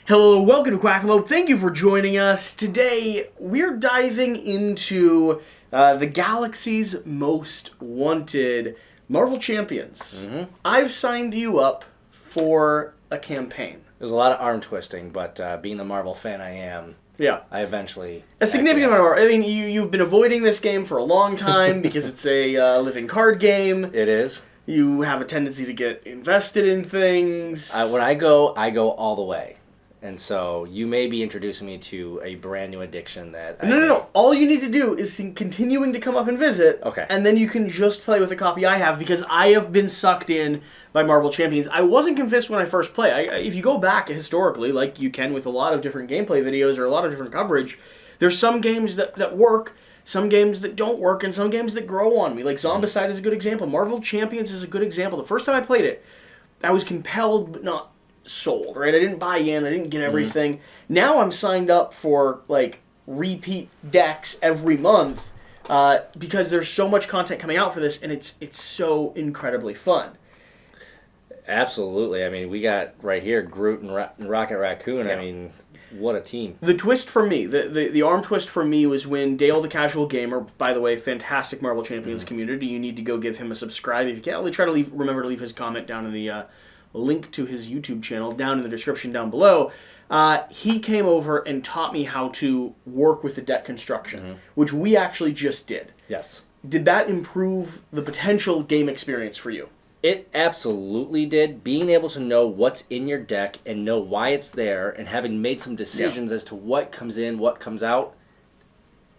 Hello, welcome to Quackalope. Thank you for joining us. Today, we're diving into the Galaxies Most Wanted Marvel Champions. I've signed you up for a campaign. There's a lot of arm twisting, but being the Marvel fan I am, I eventually... A significant amount of... I mean, you've been avoiding this game for a long time because it's a living card game. It is. You have a tendency to get invested in things. When I go all the way. And so you may be introducing me to a brand new addiction that... No. All you need to do is continuing to come up and visit. Okay. And then you can just play with the copy I have because I have been sucked in by Marvel Champions. I wasn't convinced when I first played. If you go back historically, like you can with a lot of different gameplay videos or a lot of different coverage, there's some games that work, some games that don't work, and some games that grow on me. Like Zombicide is a good example. Marvel Champions is a good example. The first time I played it, I was compelled but not sold, right? I didn't buy in, I didn't get everything. Now I'm signed up for like repeat decks every month because there's so much content coming out for this, and it's so incredibly fun. Absolutely. I mean, we got right here Groot and Rocket Raccoon. Yeah. I mean, what a team. The twist for me, the arm twist for me was when Dale the Casual Gamer, by the way, fantastic Marvel Champions community, you need to go give him a subscribe. If you can't, I'll try to remember to leave his comment down in the link to his YouTube channel down in the description down below. He came over and taught me how to work with the deck construction, which we actually just did. Yes. Did that improve the potential game experience for you? It absolutely did. Being able to know what's in your deck and know why it's there and having made some decisions as to what comes in, what comes out.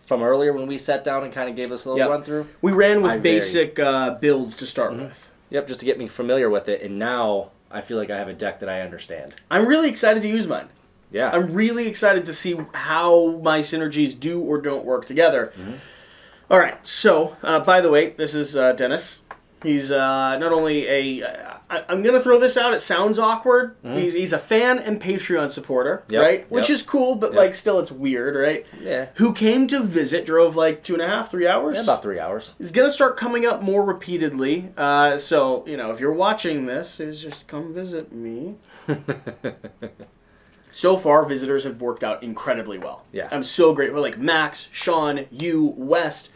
From earlier when we sat down and kind of gave us a little run through. We ran with basic builds to start with. Yep, just to get me familiar with it, and now I feel like I have a deck that I understand. I'm really excited to use mine. Yeah. I'm really excited to see how my synergies do or don't work together. All right, so, by the way, this is Dennis. He's not only I'm going to throw this out, it sounds awkward. He's a fan and Patreon supporter, right? Which is cool, but like still it's weird, right? Yeah. Who came to visit, drove like 2.5, 3 hours? Yeah, about 3 hours. He's going to start coming up more repeatedly. So, if you're watching this, just come visit me. So far, visitors have worked out incredibly well. Yeah. I'm so grateful. Like Max, Sean, you, West,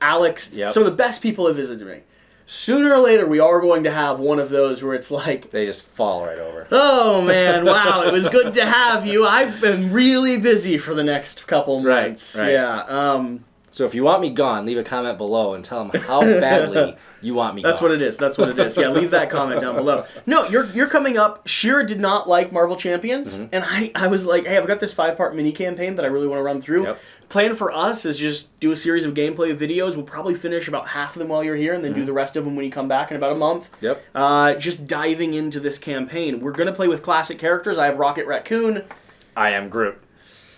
Alex, some of the best people have visited me. Sooner or later, we are going to have one of those where it's like... They just fall right over. Oh, man, wow, it was good to have you. I've been really busy for the next couple months. Right. Yeah. So if you want me gone, leave a comment below and tell them how badly you want me gone. That's what it is. Yeah, leave that comment down below. No, you're coming up. Shira did not like Marvel Champions, and I was like, hey, I've got this 5-part mini campaign that I really want to run through. Yep. Plan for us is just do a series of gameplay videos. We'll probably finish about half of them while you're here, and then do the rest of them when you come back in about a month. Yep. Just diving into this campaign. We're going to play with classic characters. I have Rocket Raccoon. I am Groot.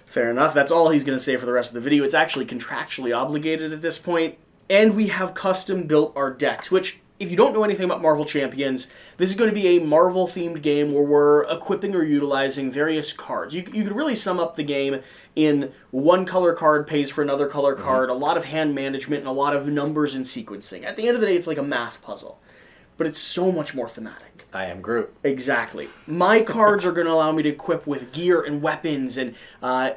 Fair enough. That's all he's going to say for the rest of the video. It's actually contractually obligated at this point. And we have custom built our decks, which, if you don't know anything about Marvel Champions, this is going to be a Marvel-themed game where we're equipping or utilizing various cards. You could really sum up the game in one color card pays for another color card, a lot of hand management, and a lot of numbers and sequencing. At the end of the day, it's like a math puzzle. But it's so much more thematic. I am Groot. Exactly. My cards are going to allow me to equip with gear and weapons and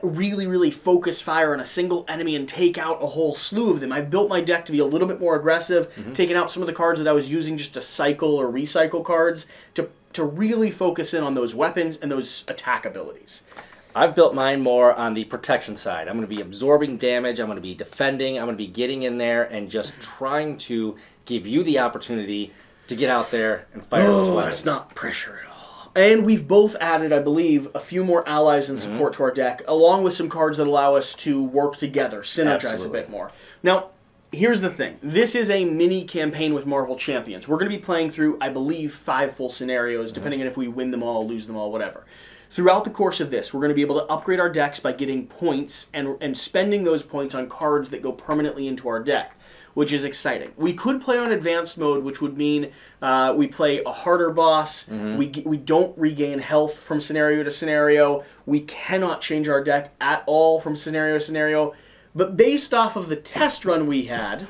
really, really focus fire on a single enemy and take out a whole slew of them. I've built my deck to be a little bit more aggressive, taking out some of the cards that I was using just to cycle or recycle cards to really focus in on those weapons and those attack abilities. I've built mine more on the protection side. I'm going to be absorbing damage. I'm going to be defending. I'm going to be getting in there and just trying to give you the opportunity to get out there and fire those weapons. That's not pressure at all. And we've both added, I believe, a few more allies and support to our deck, along with some cards that allow us to work together, synergize a bit more. Now, here's the thing. This is a mini campaign with Marvel Champions. We're going to be playing through, I believe, 5 full scenarios, depending on if we win them all, lose them all, whatever. Throughout the course of this, we're going to be able to upgrade our decks by getting points and spending those points on cards that go permanently into our deck, which is exciting. We could play on advanced mode, which would mean we play a harder boss. We don't regain health from scenario to scenario. We cannot change our deck at all from scenario to scenario. But based off of the test run we had...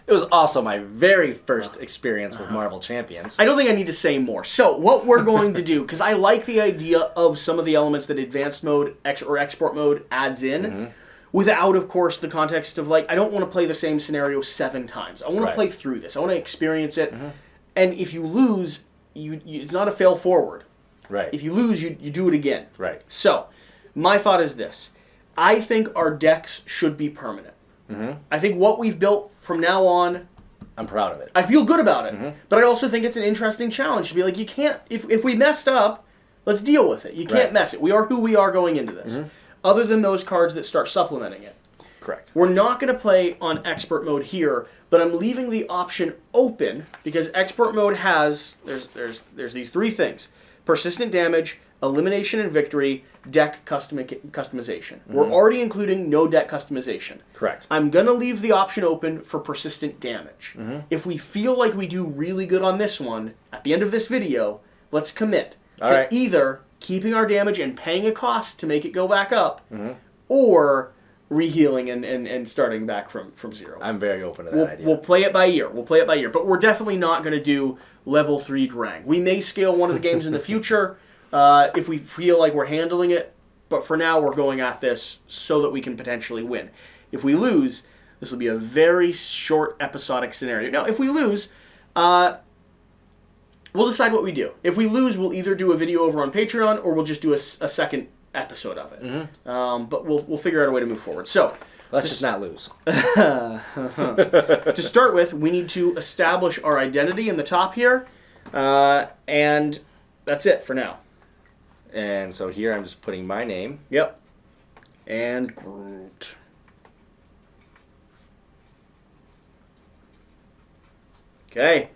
It was also my very first experience with Marvel Champions. I don't think I need to say more. So what we're going to do, because I like the idea of some of the elements that advanced mode or export mode adds in, without, of course, the context of, like, I don't want to play the same scenario 7 times. I want to play through this. I want to experience it. And if you lose, it's not a fail forward. Right. If you lose, you do it again. Right. So, my thought is this. I think our decks should be permanent. I think what we've built from now on... I'm proud of it. I feel good about it. But I also think it's an interesting challenge to be like, you can't... If we messed up, let's deal with it. You can't mess it. We are who we are going into this. Other than those cards that start supplementing it. Correct. We're not going to play on expert mode here, but I'm leaving the option open because expert mode has... There's these 3 things. Persistent damage, elimination and victory, deck customization. We're already including no deck customization. Correct. I'm going to leave the option open for persistent damage. If we feel like we do really good on this one, at the end of this video, let's commit to either keeping our damage and paying a cost to make it go back up, or rehealing and starting back from 0. I'm very open to that idea. We'll play it by ear. But we're definitely not going to do level 3 Drang. We may scale one of the games in the future if we feel like we're handling it. But for now, we're going at this so that we can potentially win. If we lose, this will be a very short episodic scenario. Now, if we lose, we'll decide what we do. If we lose, we'll either do a video over on Patreon or we'll just do a second episode of it. But we'll figure out a way to move forward. So let's just not lose. To start with, we need to establish our identity in the top here, and that's it for now. And so here I'm just putting my name. Yep. And Groot. Okay.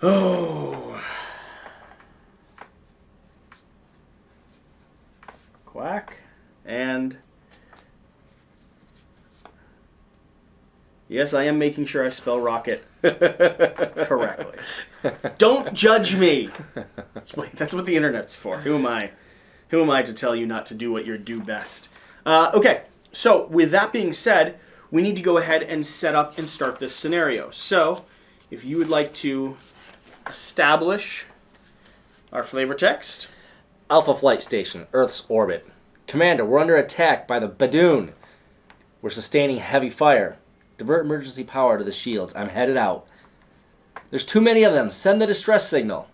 Oh. Quack. And... Yes, I am making sure I spell rocket correctly. Don't judge me. That's what the internet's for. Who am I? Who am I to tell you not to do what you do best? Okay, so with that being said, we need to go ahead and set up and start this scenario. So, if you would like to establish our flavor text. Alpha Flight Station, Earth's orbit. Commander, we're under attack by the Badoon. We're sustaining heavy fire. Divert emergency power to the shields. I'm headed out. There's too many of them. Send the distress signal.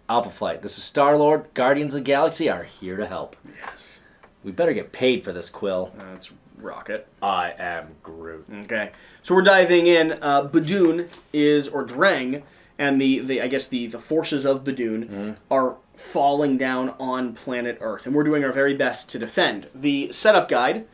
Alpha Flight, this is Star-Lord. Guardians of the Galaxy are here to help. Yes. We better get paid for this, Quill. That's Rocket. I am Groot. Okay. So we're diving in. Badoon is, or Drang, and I guess the forces of Badoon are falling down on planet Earth. And we're doing our very best to defend. The setup guide.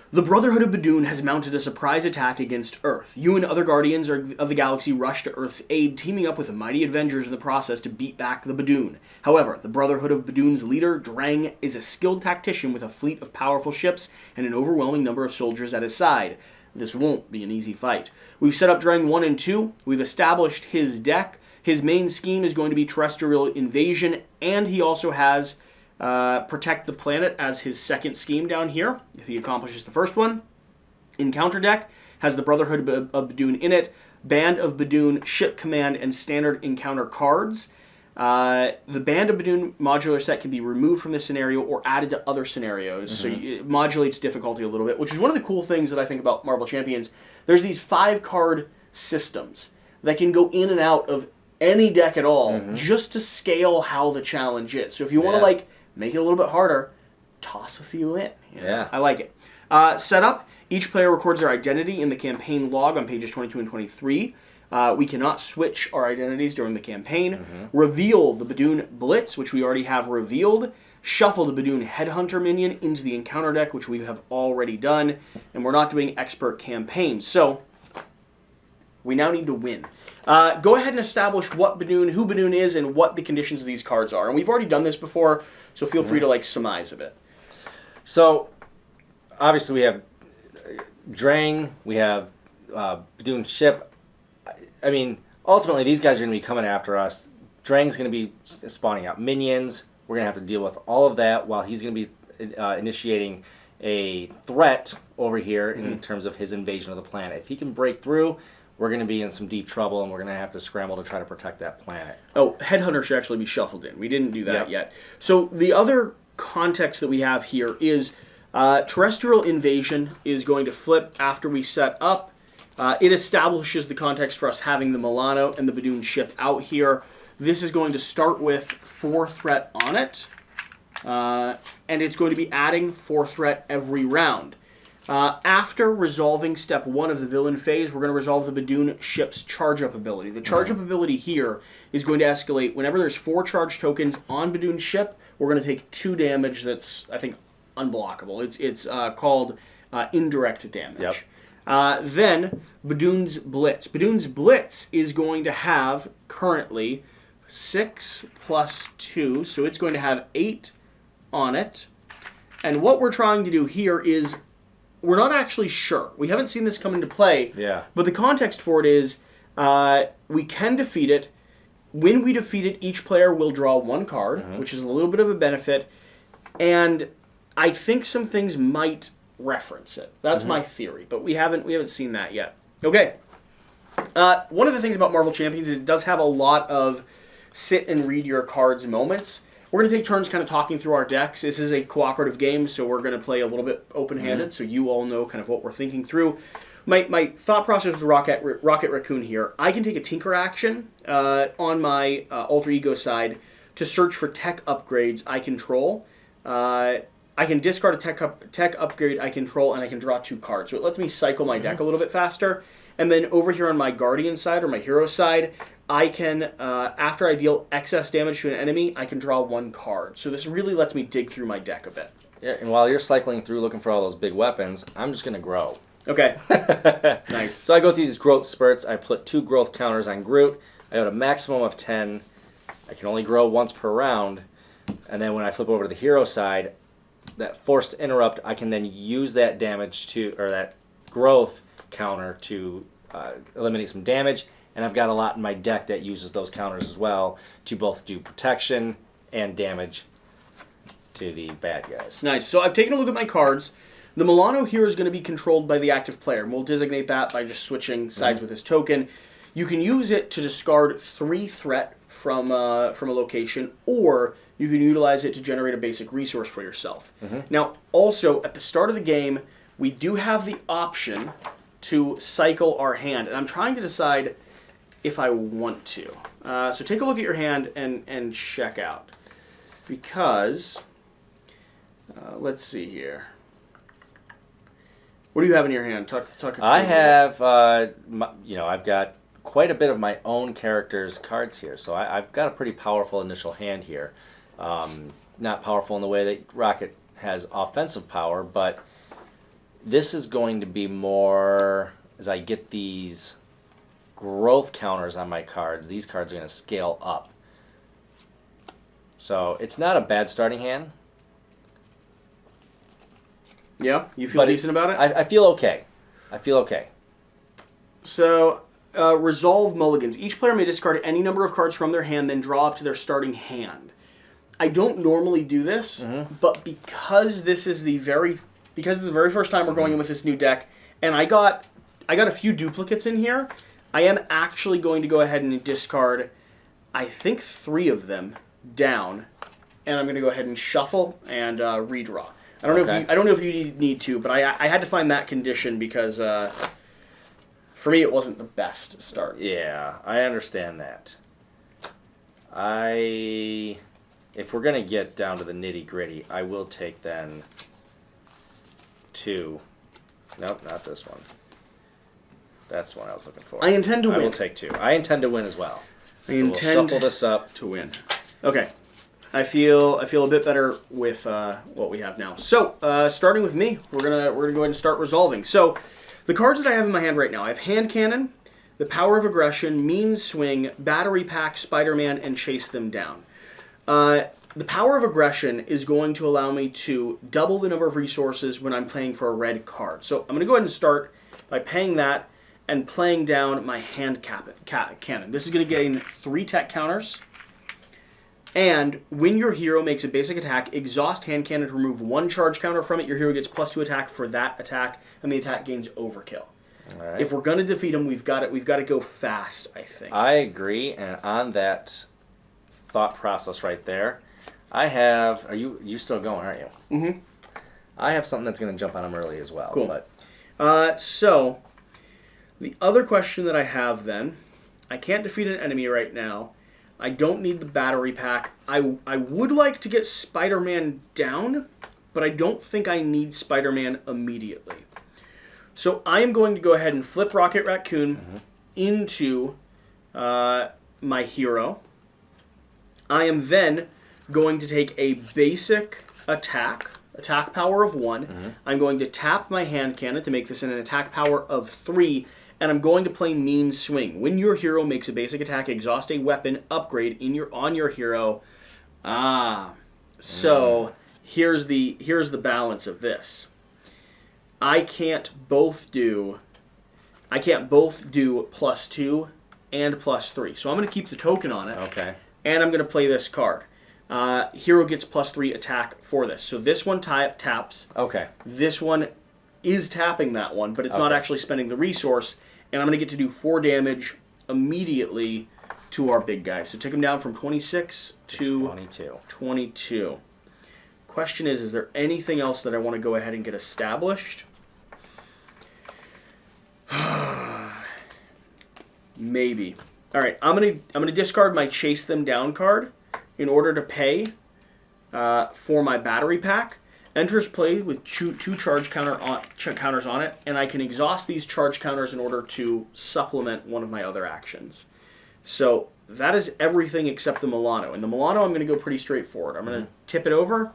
The Brotherhood of Badoon has mounted a surprise attack against Earth. You and other Guardians of the Galaxy rush to Earth's aid, teaming up with the mighty Avengers in the process to beat back the Badoon. However, the Brotherhood of Badoon's leader, Drang, is a skilled tactician with a fleet of powerful ships and an overwhelming number of soldiers at his side. This won't be an easy fight. We've set up Drang 1 and 2. We've established his deck. His main scheme is going to be terrestrial invasion, and he also has... protect the planet as his second scheme down here, if he accomplishes the first one. Encounter deck has the Brotherhood of Badoon in it, Band of Badoon, Ship Command, and Standard Encounter cards. The Band of Badoon modular set can be removed from this scenario or added to other scenarios, so it modulates difficulty a little bit, which is one of the cool things that I think about Marvel Champions. There's these 5-card systems that can go in and out of any deck at all, just to scale how the challenge is. So if you want to, make it a little bit harder, toss a few in. Yeah. I like it. Setup. Each player records their identity in the campaign log on pages 22 and 23. We cannot switch our identities during the campaign. Reveal the Badoon Blitz, which we already have revealed. Shuffle the Badoon Headhunter minion into the encounter deck, which we have already done. And we're not doing expert campaigns. So, we now need to win. Go ahead and establish who Badoon is, and what the conditions of these cards are. And we've already done this before, so feel free to surmise a bit. So, obviously we have Drang, we have Badoon Ship. I mean, ultimately these guys are going to be coming after us. Drang's going to be spawning out minions. We're going to have to deal with all of that while he's going to be initiating a threat over here in terms of his invasion of the planet. If he can break through, we're going to be in some deep trouble, and we're going to have to scramble to try to protect that planet. Oh, Headhunter should actually be shuffled in. We didn't do that yet. So the other context that we have here is terrestrial invasion is going to flip after we set up. It establishes the context for us having the Milano and the Badoon ship out here. This is going to start with 4 threat on it, and it's going to be adding 4 threat every round. After resolving step 1 of the villain phase, we're going to resolve the Badoon ship's charge-up ability. The charge-up ability here is going to escalate whenever there's 4 charge tokens on Badoon's ship. We're going to take 2 damage that's, I think, unblockable. It's called indirect damage. Then, Badoon's Blitz. Badoon's Blitz is going to have, currently, 6 plus 2, so it's going to have 8 on it. And what we're trying to do here is, we're not actually sure. We haven't seen this come into play, but the context for it is, we can defeat it. When we defeat it, each player will draw 1 card, which is a little bit of a benefit, and I think some things might reference it. That's my theory, but we haven't seen that yet. Okay. One of the things about Marvel Champions is it does have a lot of sit and read your cards moments. We're going to take turns kind of talking through our decks. This is a cooperative game, so we're going to play a little bit open-handed, so you all know kind of what we're thinking through. My thought process with Rocket Raccoon here, I can take a Tinker action on my Alter Ego side to search for tech upgrades I control. I can discard a tech upgrade I control, and I can draw 2 cards. So it lets me cycle my deck a little bit faster. And then over here on my Guardian side, or my Hero side, I can, after I deal excess damage to an enemy, I can draw 1 card. So this really lets me dig through my deck a bit. Yeah, and while you're cycling through looking for all those big weapons, I'm just going to grow. Okay. Nice. So I go through these growth spurts. I put 2 growth counters on Groot. I have a maximum of 10. I can only grow once per round. And then when I flip over to the Hero side, that forced interrupt, I can then use that damage to, or that growth counter to eliminate some damage, and I've got a lot in my deck that uses those counters as well to both do protection and damage to the bad guys. Nice. So I've taken a look at my cards. The Milano here is going to be controlled by the active player, and we'll designate that by just switching sides with his token. You can use it to discard 3 threat from a location, or you can utilize it to generate a basic resource for yourself. Now, also, at the start of the game, we do have the option to cycle our hand, and I'm trying to decide if I want to. So take a look at your hand and check out. Because, let's see here. What do you have in your hand? I have, I've got quite a bit of my own character's cards here, so I've got a pretty powerful initial hand here. Not powerful in the way that Rocket has offensive power, but this is going to be more, as I get these growth counters on my cards, these cards are going to scale up. So it's not a bad starting hand. Yeah? You feel decent about it? I feel okay. So, resolve mulligans. Each player may discard any number of cards from their hand, then draw up to their starting hand. I don't normally do this, but because this is the very first time we're going in with this new deck, and I got a few duplicates in here, I am actually going to go ahead and discard, I think 3 of them down, and I'm going to go ahead and shuffle and redraw. I don't know if you need to, but I had to find that condition because for me it wasn't the best start. Yeah, I understand that. If we're going to get down to the nitty-gritty, I will take then 2. Nope, not this one. That's the one I was looking for. I intend to win. I will take 2. I intend to win as well. We'll shuffle this up to win. Okay. I feel a bit better with what we have now. So, starting with me, we're gonna go ahead and start resolving. So, the cards that I have in my hand right now, I have Hand Cannon, the Power of Aggression, Mean Swing, Battery Pack, Spider-Man, and Chase Them Down. The Power of Aggression is going to allow me to double the number of resources when I'm playing for a red card. So I'm going to go ahead and start by paying that and playing down my Hand Cannon. This is going to gain 3 tech counters. And when your hero makes a basic attack, exhaust hand cannon to remove 1 charge counter from it. Your hero gets +2 attack for that attack, and the attack gains overkill. All right. If we're going to defeat him, we've got to go fast, I think. I agree, and on that thought process right there, I have... Are you still going, aren't you? Mm-hmm. I have something that's going to jump on him early as well. Cool. But So, the other question that I have then, I can't defeat an enemy right now. I don't need the battery pack. I would like to get Spider-Man down, but I don't think I need Spider-Man immediately. So I am going to go ahead and flip Rocket Raccoon into my hero. I am then going to take a basic attack power of 1. I'm going to tap my hand cannon to make this an attack power of 3, and I'm going to play Mean Swing. When your hero makes a basic attack, exhaust a weapon upgrade on your hero. So here's the balance of this. I can't both do +2 and +3. So I'm going to keep the token on it. okay. And I'm going to play this card. Hero gets +3 attack for this. So this one taps. Okay. This one is tapping that one, but it's not actually spending the resource. And I'm going to get to do 4 damage immediately to our big guy. So take him down from 26 to 22. Question is there anything else that I want to go ahead and get established? Maybe. All right, I'm gonna discard my Chase Them Down card in order to pay for my battery pack. Enters play with 2 charge counters on it, and I can exhaust these charge counters in order to supplement one of my other actions. So that is everything except the Milano. And the Milano, I'm going to go pretty straightforward. I'm going to tip it over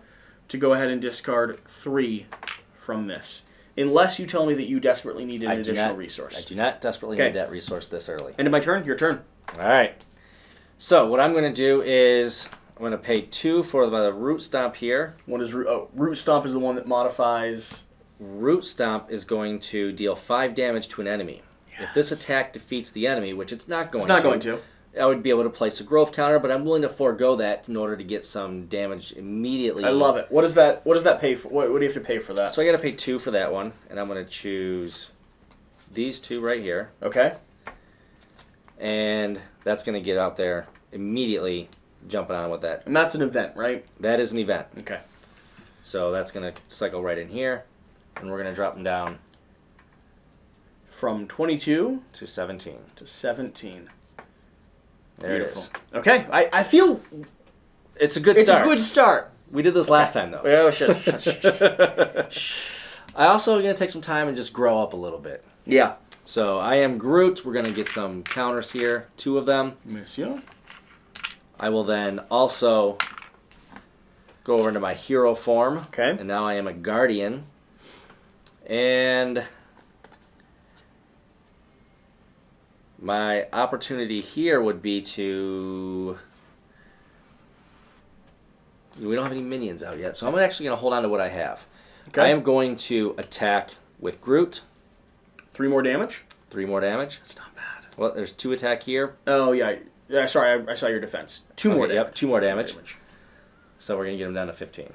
to go ahead and discard 3 from this. Unless you tell me that you desperately need an additional resource. I do not desperately need that resource this early. End of my turn? Your turn. All right. So what I'm going to do is I'm going to pay 2 for the Root Stomp here. What is Root? Oh, Root Stomp is the one that modifies... Root Stomp is going to deal 5 damage to an enemy. Yes. If this attack defeats the enemy, which it's not going to, I would be able to place a growth counter, but I'm willing to forego that in order to get some damage immediately. I love it. What does that pay for? What do you have to pay for that? So I got to pay 2 for that one, and I'm going to choose these 2 right here. Okay. And that's going to get out there immediately, jumping on with that. And that's an event, right? That is an event. Okay. So that's going to cycle right in here, and we're going to drop them down from 22 to 17. To 17. There Beautiful. it is. Okay, I feel it's a good start. It's a good start. We did this last time, though. Oh, shit. I also going to take some time and just grow up a little bit. Yeah. So I am Groot. We're going to get some counters here, 2 of them. Monsieur. I will then also go over into my hero form. Okay. And now I am a Guardian. And my opportunity here would be to... We don't have any minions out yet, so I'm actually going to hold on to what I have. Okay. I am going to attack with Groot. 3 more damage? 3 more damage. That's not bad. Well, there's 2 attack here. Oh, yeah. Sorry, I saw your defense. 2 more damage. Yep, 2 more damage. So we're going to get him down to 15.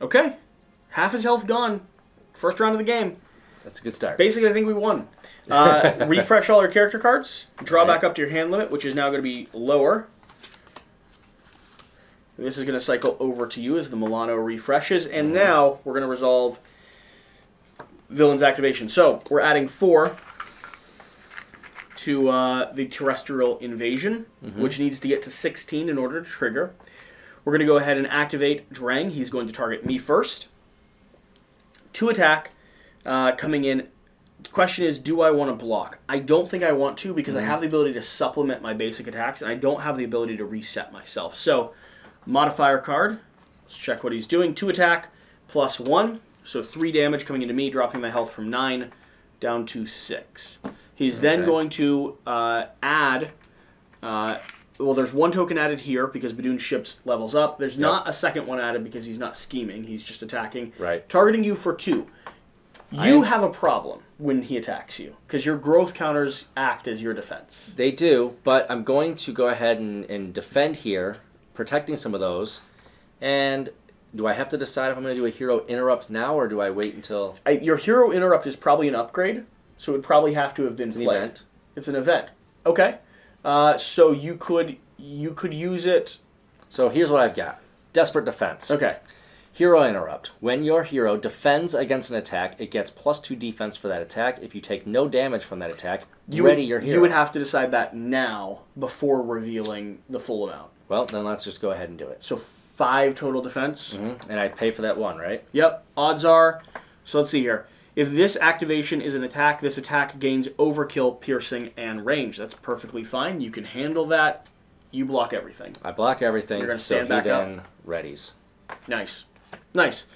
Okay. Half his health gone. First round of the game. That's a good start. Basically, I think we won. Refresh all our character cards. Draw back up to your hand limit, which is now going to be lower. This is going to cycle over to you as the Milano refreshes. And now we're going to resolve Villain's activation. So we're adding 4 to the terrestrial invasion, which needs to get to 16 in order to trigger. We're going to go ahead and activate Drang. He's going to target me first. 2 attack coming in. The question is, do I want to block? I don't think I want to because I have the ability to supplement my basic attacks, and I don't have the ability to reset myself. So, modifier card. Let's check what he's doing. 2 attack plus 1. So 3 damage coming into me, dropping my health from 9 down to 6. He's then going to add... well, there's 1 token added here because Badoon's ships levels up. There's not a second one added because he's not scheming. He's just attacking. Right. Targeting you for 2. You have a problem when he attacks you because your growth counters act as your defense. They do, but I'm going to go ahead and defend here protecting some of those. And do I have to decide if I'm going to do a hero interrupt now, or do I wait until... Your hero interrupt is probably an upgrade, so it would probably have to have been played. Event. It's an event. Okay. So you could use it... So here's what I've got. Desperate Defense. Okay. Hero Interrupt. When your hero defends against an attack, it gets +2 defense for that attack. If you take no damage from that attack, ready your hero. You would have to decide that now before revealing the full amount. Well, then let's just go ahead and do it. So 5 total defense. Mm-hmm. And I'd pay for that 1, right? Yep. Odds are... So let's see here. If this activation is an attack, this attack gains overkill, piercing, and range. That's perfectly fine. You can handle that. You block everything. I block everything, You're gonna so stand he back then up. readies. Nice. Nice.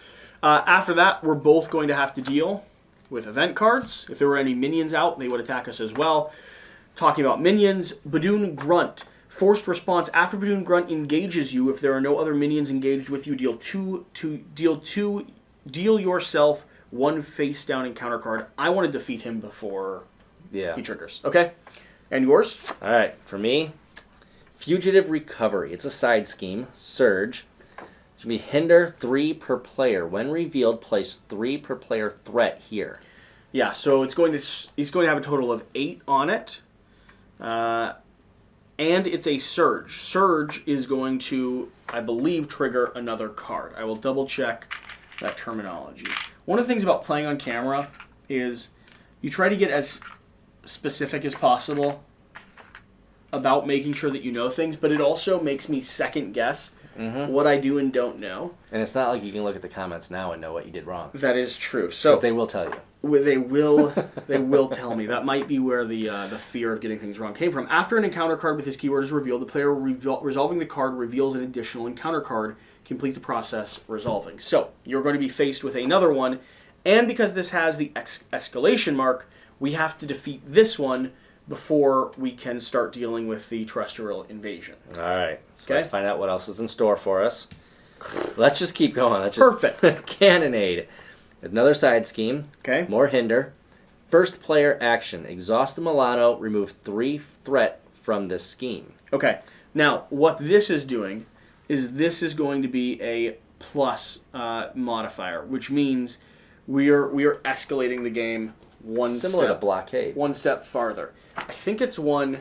After that, we're both going to have to deal with event cards. If there were any minions out, they would attack us as well. Talking about minions, Badoon Grunt. Forced response. After Badoon Grunt engages you, if there are no other minions engaged with you, deal yourself 1 face down encounter card. I want to defeat him before he triggers. Okay? And yours? All right. For me, Fugitive Recovery. It's a side scheme. Surge. It should be hinder 3 per player. When revealed, place 3 per player threat here. Yeah, so he's going to have a total of 8 on it. And it's a surge. Surge is going to, I believe, trigger another card. I will double check that terminology. One of the things about playing on camera is you try to get as specific as possible about making sure that you know things, but it also makes me second guess what I do and don't know. And it's not like you can look at the comments now and know what you did wrong. That is true. So because they will tell you. They will tell me. That might be where the fear of getting things wrong came from. After an encounter card with this keyword is revealed, the player resolving the card reveals an additional encounter card. Complete the process resolving. So you're going to be faced with another one, and because this has the escalation mark, we have to defeat this one before we can start dealing with the terrestrial invasion. All right. So Okay. let's find out what else is in store for us. Let's just keep going. Let's just Perfect. Cannonade. Another side scheme. Okay. More hinder. First player action. Exhaust the Milano. Remove 3 threat from this scheme. Okay. Now, what this is doing is this is going to be a plus modifier, which means we are escalating the game Similar to blockade. one step farther. I think it's one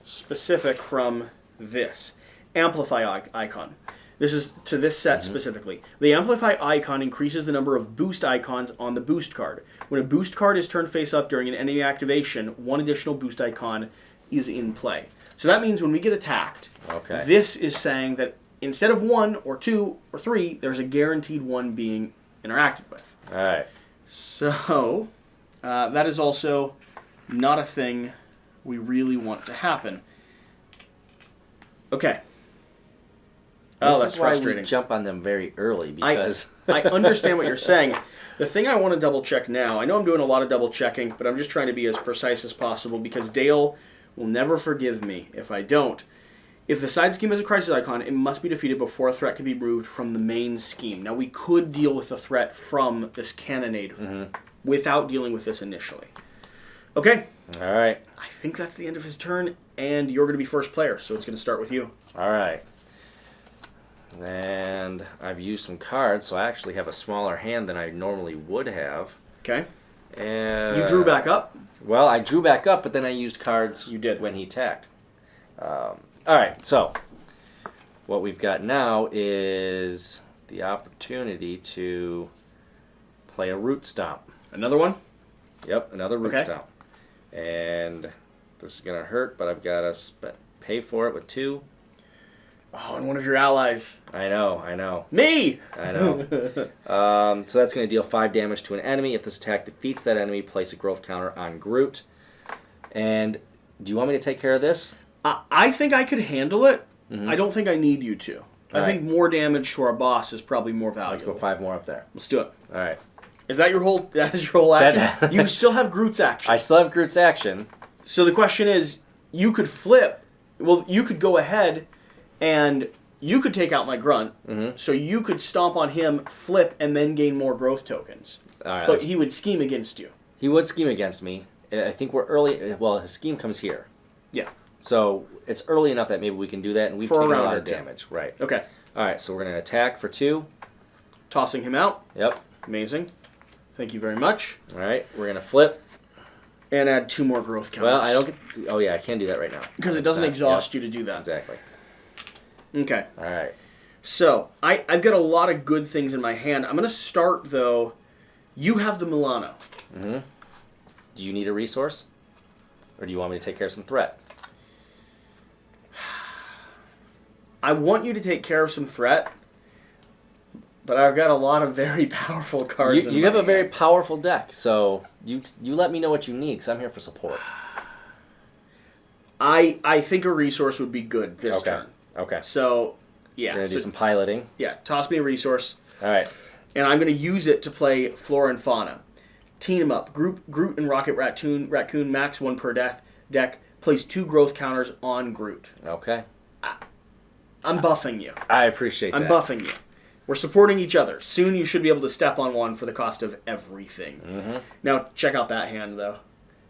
specific from this. Amplify icon. This is to this set specifically. The Amplify icon increases the number of boost icons on the boost card. When a boost card is turned face up during an enemy activation, 1 additional boost icon is in play. So that means when we get attacked, this is saying that instead of 1 or 2 or 3, there's a guaranteed 1 being interacted with. All right. So that is also not a thing we really want to happen. Okay. This that's is why frustrating. we jump on them very early because I understand what you're saying. The thing I want to double check now, I know I'm doing a lot of double checking, but I'm just trying to be as precise as possible because Dale will never forgive me if I don't. If the side scheme has a crisis icon, it must be defeated before a threat can be removed from the main scheme. Now, we could deal with the threat from this cannonade without dealing with this initially. Okay. All right. I think that's the end of his turn, and you're going to be first player, so it's going to start with you. All right. And I've used some cards, so I actually have a smaller hand than I normally would have. Okay. And You drew back up? Well, I drew back up, but then I used cards You did. when he attacked. All right, so what we've got now is the opportunity to play a root stomp. Another one? Yep, another root Okay. stomp. And this is going to hurt, but I've got to pay for it with 2. Oh, and one of your allies. I know. Me! I know. So that's going to deal 5 damage to an enemy. If this attack defeats that enemy, place a growth counter on Groot. And do you want me to take care of this? I think I could handle it. I don't think I need you to. I think more damage to our boss is probably more Let's valuable. go 5 more up there. Let's do it. All right. Is that your whole? That is your whole action. You still have Groot's action. I still have Groot's action. So the question is, you could flip. Well, you could go ahead, and you could take out my grunt. So you could stomp on him, flip, and then gain more growth tokens. All right. But he would scheme against you. He would scheme against me. I think we're early. Well, his scheme comes here. Yeah. So it's early enough that maybe we can do that, and we've taken a lot of damage. Right. Okay. All right, so we're going to attack for 2. Tossing him out. Yep. Amazing. Thank you very much. All right, we're going to flip. And add 2 more growth counters. Well, I don't get... Oh, yeah, I can't do that right now. Because it doesn't exhaust you to do that. Exactly. Okay. All right. So, I've got a lot of good things in my hand. I'm going to start, though. You have the Milano. Mm-hmm. Do you need a resource? Or do you want me to take care of some threat? I want you to take care of some threat, but I've got a lot of very powerful cards in my You have a hand. very powerful deck, so you let me know what you need, because I'm here for support. I think a resource would be good this turn. Okay. So, yeah. We're going to do some piloting. Yeah, toss me a resource. All right. And I'm going to use it to play Flora and Fauna. Team them up. Groot and Rocket Raccoon, max 1 per deck. Place 2 growth counters on Groot. Okay. I'm buffing you. I appreciate that. I'm buffing you. We're supporting each other. Soon you should be able to step on one for the cost of everything. Mm-hmm. Now, check out that hand, though.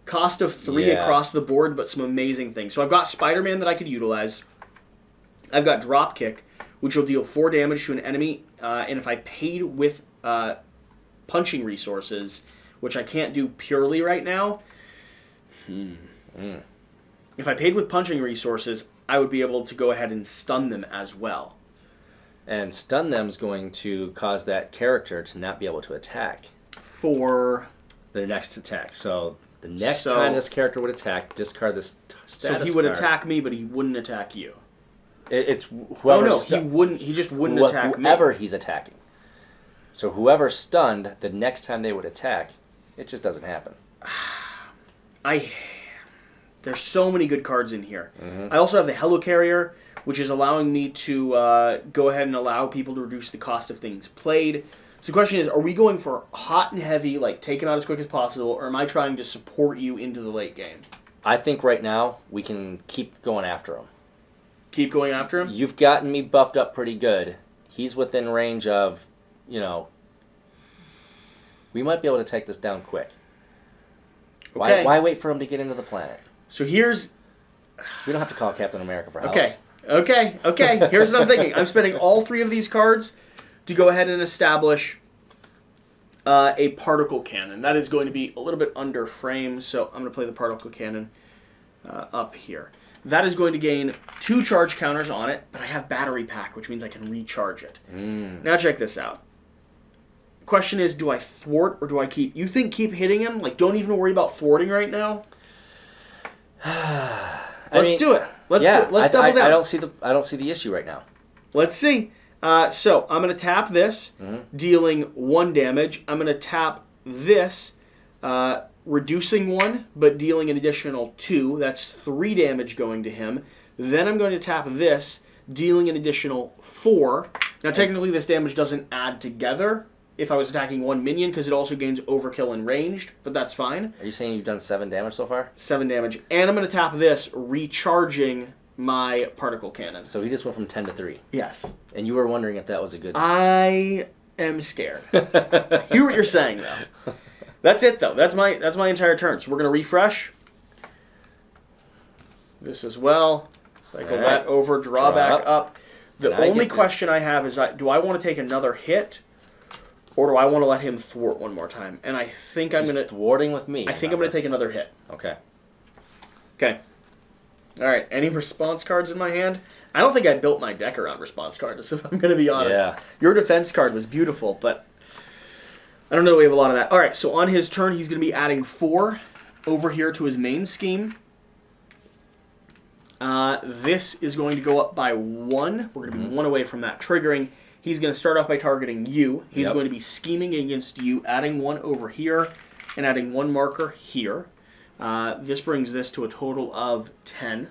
Cost of 3 across the board, but some amazing things. So I've got Spider-Man that I could utilize. I've got Dropkick, which will deal 4 damage to an enemy. And if I paid with punching resources, which I can't do purely right now, if I paid with punching resources, I would be able to go ahead and stun them as well. And stun them is going to cause that character to not be able to attack For their next attack. So the next time this character would attack, discard this status So he would card. attack me, but he wouldn't attack you. It's whoever. He wouldn't. He just wouldn't attack me. Whoever he's attacking. So whoever's stunned, the next time they would attack, it just doesn't happen. There's so many good cards in here. Mm-hmm. I also have the Helicarrier, which is allowing me to go ahead and allow people to reduce the cost of things played. So the question is, are we going for hot and heavy, like take it out as quick as possible, or am I trying to support you into the late game? I think right now we can keep going after him. Keep going after him? You've gotten me buffed up pretty good. He's within range of, we might be able to take this down quick. Okay. Why wait for him to get into the planet? So here's... We don't have to call Captain America for help. Okay. Here's what I'm thinking. I'm spending all 3 of these cards to go ahead and establish a particle cannon. That is going to be a little bit under frame, so I'm going to play the particle cannon up here. That is going to gain 2 charge counters on it, but I have battery pack, which means I can recharge it. Now check this out. Question is, do I thwart or do I keep? You think keep hitting him? Like, don't even worry about thwarting right now? Let's do it. Let's do it. Let's double down. I don't see the issue right now. Let's see. So I'm going to tap this, dealing 1 damage. I'm going to tap this, reducing 1, but dealing an additional 2. That's 3 damage going to him. Then I'm going to tap this, dealing an additional 4. Now, technically, this damage doesn't add together if I was attacking 1 minion, because it also gains overkill and ranged, but that's fine. Are you saying you've done 7 damage so far? 7 damage. And I'm going to tap this, recharging my particle cannon. So he just went from 10 to 3. Yes. And you were wondering if that was a good... I am scared. I hear what you're saying, though. That's it, though. That's my entire turn. So we're going to refresh. This as well. Cycle that over, draw back up. The only question I have is, do I want to take another hit, or do I want to let him thwart one more time? And I think I'm going to... thwarting with me. I think I'm going to take another hit. Okay. All right. Any response cards in my hand? I don't think I built my deck around response cards, if I'm going to be honest. Yeah. Your defense card was beautiful, but I don't know that we have a lot of that. All right. So on his turn, he's going to be adding 4 over here to his main scheme. This is going to go up by 1. We're going to be 1 away from that triggering. He's going to start off by targeting you. He's going to be scheming against you, adding 1 over here, and adding 1 marker here. This brings this to a total of 10.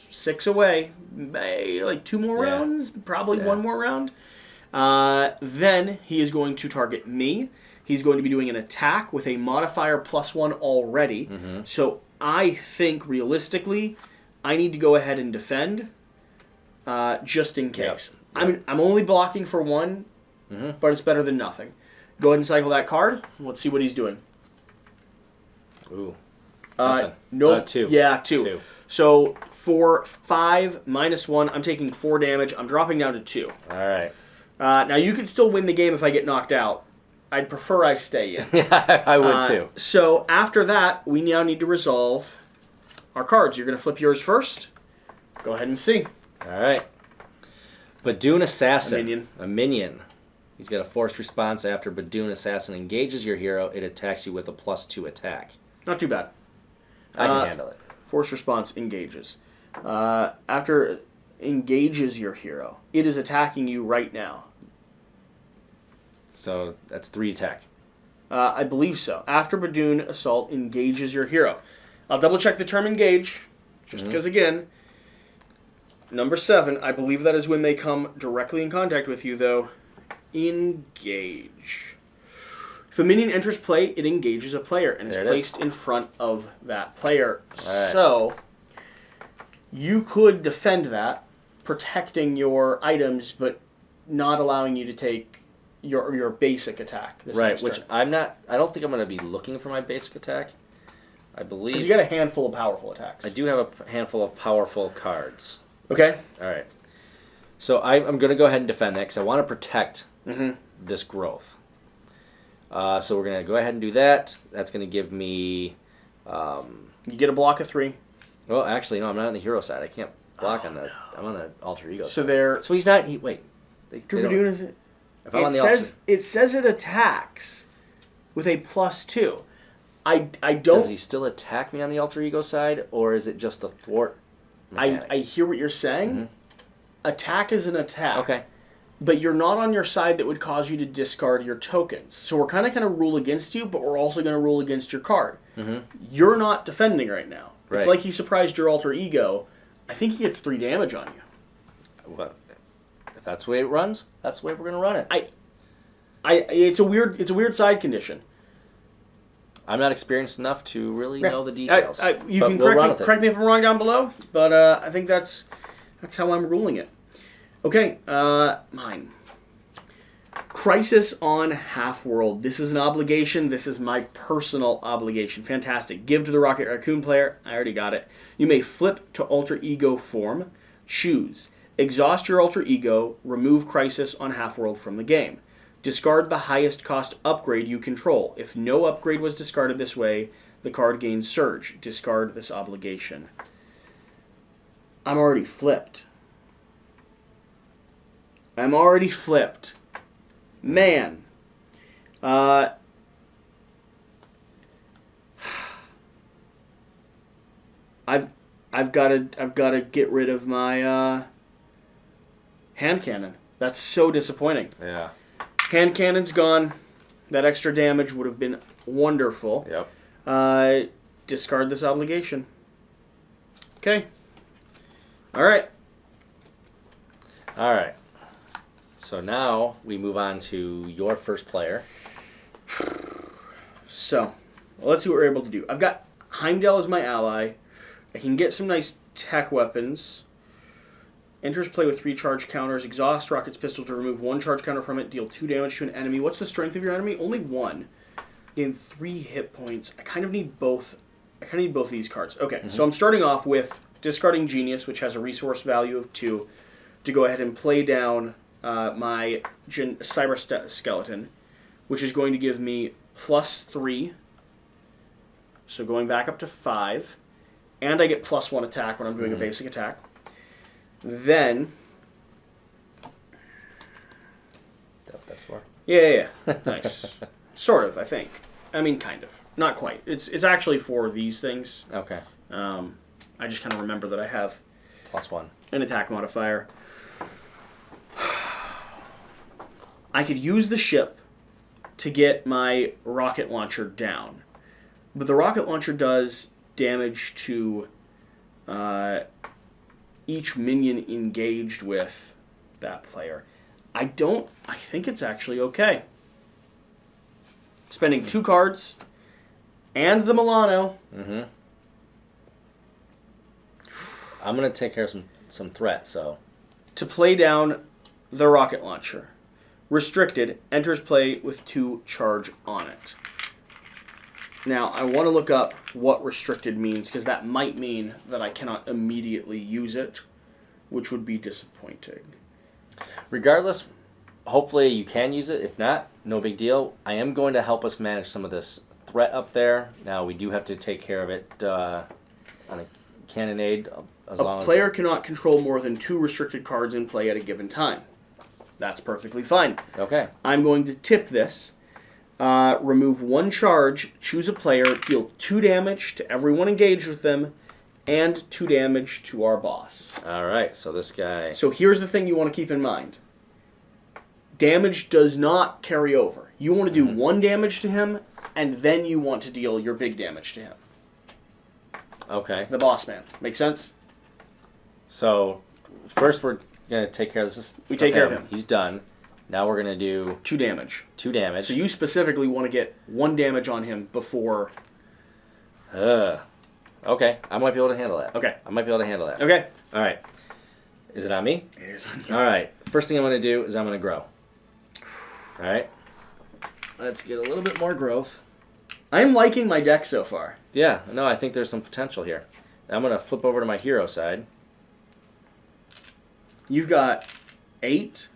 6 away. Like 2 more rounds? Probably 1 more round. Then he is going to target me. He's going to be doing an attack with a modifier +1 already. So I think, realistically, I need to go ahead and defend, just in case. I'm only blocking for 1, but it's better than nothing. Go ahead and cycle that card. Let's see what he's doing. Ooh. No. 2. Yeah, 2. So For 5 minus 1, I'm taking 4 damage. I'm dropping down to 2. All right. Now, you can still win the game if I get knocked out. I'd prefer I stay in. Yeah, I would too. So after that, we now need to resolve our cards. You're going to flip yours first. Go ahead and see. All right. Badoon Assassin. A minion. A minion. He's got a forced response after Badoon Assassin engages your hero. It attacks you with a +2 attack. Not too bad. I can handle it. Forced response engages. After engages your hero, it is attacking you right now. So that's 3 attack. I believe so. After Badoon Assault engages your hero. I'll double check the term engage, just because, again, number 7, I believe that is when they come directly in contact with you, though. Engage. If a minion enters play, it engages a player and is placed in front of that player. Right. So, you could defend that, protecting your items, but not allowing you to take your basic attack. Right, which I don't think I'm going to be looking for my basic attack. I believe... Because you got a handful of powerful attacks. I do have a handful of powerful cards. Okay. All right. So I'm going to go ahead and defend that because I want to protect this growth. So we're going to go ahead and do that. That's going to give me... you get a block of 3. Well, actually, no, I'm not on the hero side. I can't block on the... No. I'm on the alter ego so side. They're... So he's not... wait. If I'm on the it says it attacks with a +2. I don't... Does he still attack me on the alter ego side, or is it just the thwart mechanic? I hear what you're saying. Attack is an attack. Okay. But you're not on your side that would cause you to discard your tokens. So we're kind of going to rule against you, but we're also going to rule against your card. You're not defending right now. Right. It's like he surprised your alter ego. I think he gets 3 damage on you. Well, if that's the way it runs, that's the way we're going to run it. It's a weird side condition. I'm not experienced enough to really know the details. You can correct me if I'm wrong down below, but I think that's how I'm ruling it. Okay, mine. Crisis on Half-World. This is an obligation. This is my personal obligation. Fantastic. Give to the Rocket Raccoon player. I already got it. You may flip to alter ego form. Choose. Exhaust your alter ego. Remove Crisis on Half-World from the game. Discard the highest cost upgrade you control. If no upgrade was discarded this way, the card gains Surge. Discard this obligation. I'm already flipped. Man. I've got to get rid of my hand cannon. That's so disappointing. Yeah. Hand cannon's gone. That extra damage would have been wonderful. Yep. Discard this obligation. Okay. All right. All right. So now we move on to your first player. So, let's see what we're able to do. I've got Heimdall as my ally. I can get some nice tech weapons. Enters play with 3 charge counters. Exhaust Rocket's pistol to remove 1 charge counter from it. Deal 2 damage to an enemy. What's the strength of your enemy? Only 1. Gain 3 hit points. I kind of need both. Of these cards. Okay, so I'm starting off with discarding Genius, which has a resource value of 2, to go ahead and play down my Cyber Skeleton, which is going to give me +3. So going back up to 5. And I get +1 attack when I'm doing a basic attack. Then... That's 4. Yeah. Nice. Sort of, I think. I mean, kind of. Not quite. It's actually for these things. Okay. I just kind of remember that I have... +1. An attack modifier. I could use the ship to get my rocket launcher down. But the rocket launcher does damage to each minion engaged with that player. I think it's actually okay. Spending 2 cards and the Milano. I'm going to take care of some threat, so... To play down the rocket launcher. Restricted, enters play with 2 charge on it. Now, I want to look up what restricted means, because that might mean that I cannot immediately use it, which would be disappointing. Regardless, hopefully you can use it. If not, no big deal. I am going to help us manage some of this threat up there. Now, we do have to take care of it on a cannonade. A player cannot control more than 2 restricted cards in play at a given time. That's perfectly fine. Okay. I'm going to tip this. Remove 1 charge, choose a player, deal 2 damage to everyone engaged with them, and 2 damage to our boss. Alright, so this guy... So here's the thing you want to keep in mind. Damage does not carry over. You want to do 1 damage to him, and then you want to deal your big damage to him. Okay. The boss man. Make sense? So, first we're going to take care of this. We take care of him. He's done. Now we're going to do... 2 damage. 2 damage. So you specifically want to get 1 damage on him before... Okay, I might be able to handle that. Okay. I might be able to handle that. Okay. Alright. Is it on me? It is on you. Alright. First thing I'm going to do is I'm going to grow. Alright. Let's get a little bit more growth. I'm liking my deck so far. Yeah, no, I think there's some potential here. I'm going to flip over to my hero side. You've got 8.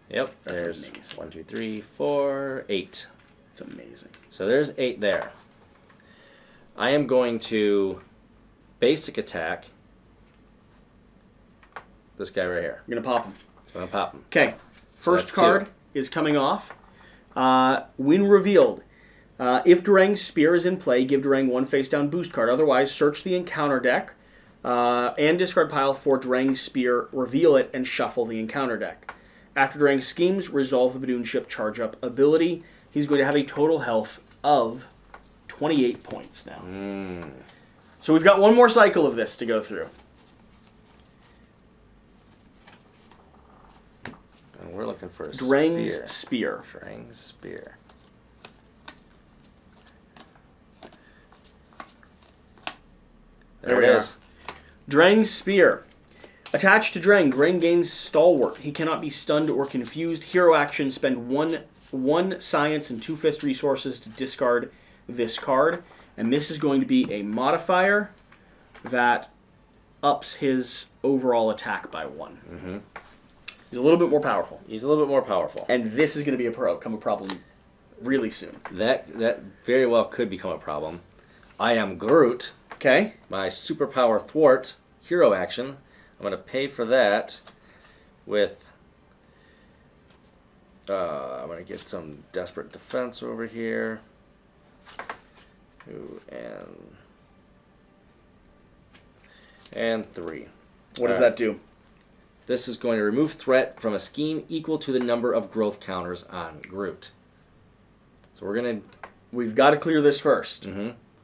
Yep, That's there's amazing. 1, 2, 3, 4, 8. It's amazing. So there's 8 there. I am going to basic attack this guy right here. You're going to pop him. I'm going to pop him. Okay. First That's card 2. is coming off. When revealed, if Durang's Spear is in play, give Durang 1 face-down boost card. Otherwise, search the encounter deck and discard pile for Durang's Spear, reveal it, and shuffle the encounter deck. After Durang schemes, resolve the Badoon Ship charge-up ability. He's going to have a total health of 28 points now. So we've got 1 more cycle of this to go through. And we're looking for a Durang's Spear. Durang's Spear. There it is. Durang's Spear. Attached to Durang, Durang gains Stalwart. He cannot be stunned or confused. Hero action, spend one science and 2 fist resources to discard this card. And this is going to be a modifier that ups his overall attack by 1. He's a little bit more powerful. He's a little bit more powerful. And this is going to become a problem really soon. That very well could become a problem. I am Groot. Okay. My superpower thwart, hero action. I'm going to pay for that with... I'm going to get some desperate defense over here. Ooh, and 3. What does that do? This is going to remove threat from a scheme equal to the number of growth counters on Groot. So we're going to... We've got to clear this first.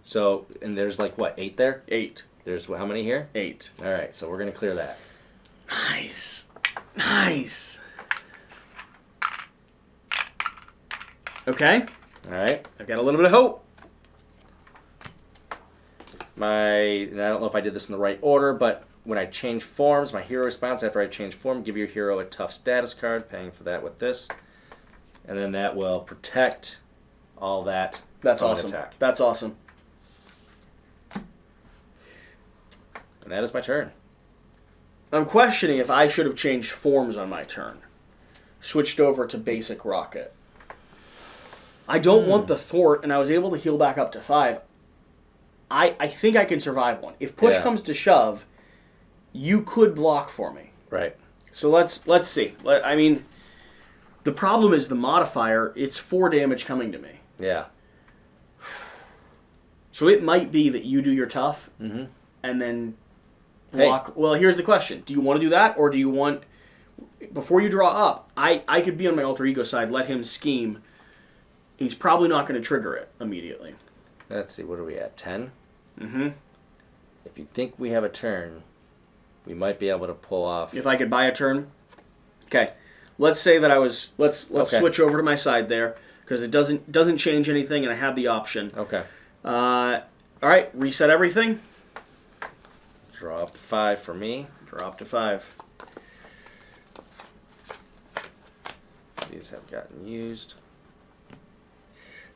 So, and there's like, what, 8 there? 8. There's how many here? 8. All right, so we're going to clear that. Nice. Nice. Okay. All right. I've got a little bit of hope. And I don't know if I did this in the right order, but when I change forms, my hero response after I change form, give your hero a tough status card, paying for that with this. And then that will protect all that. That's from an awesome. Attack. That's awesome. And that is my turn. I'm questioning if I should have changed forms on my turn. Switched over to basic rocket. I don't want the thwart, and I was able to heal back up to 5. I think I can survive 1. If push comes to shove, you could block for me. Right. So let's see. I mean, the problem is the modifier. It's 4 damage coming to me. Yeah. So it might be that you do your tough, and then block. Hey. Well, here's the question. Do you want to do that, or do you want... Before you draw up, I could be on my alter ego side, let him scheme. He's probably not going to trigger it immediately. Let's see, what are we at? 10? Mm-hmm. If you think we have a turn, we might be able to pull off... If I could buy a turn? Okay. Let's say that I was... Let's switch over to my side there, because it doesn't change anything, and I have the option. Okay. All right, reset everything. Draw up to 5 for me. Draw up to 5. These have gotten used.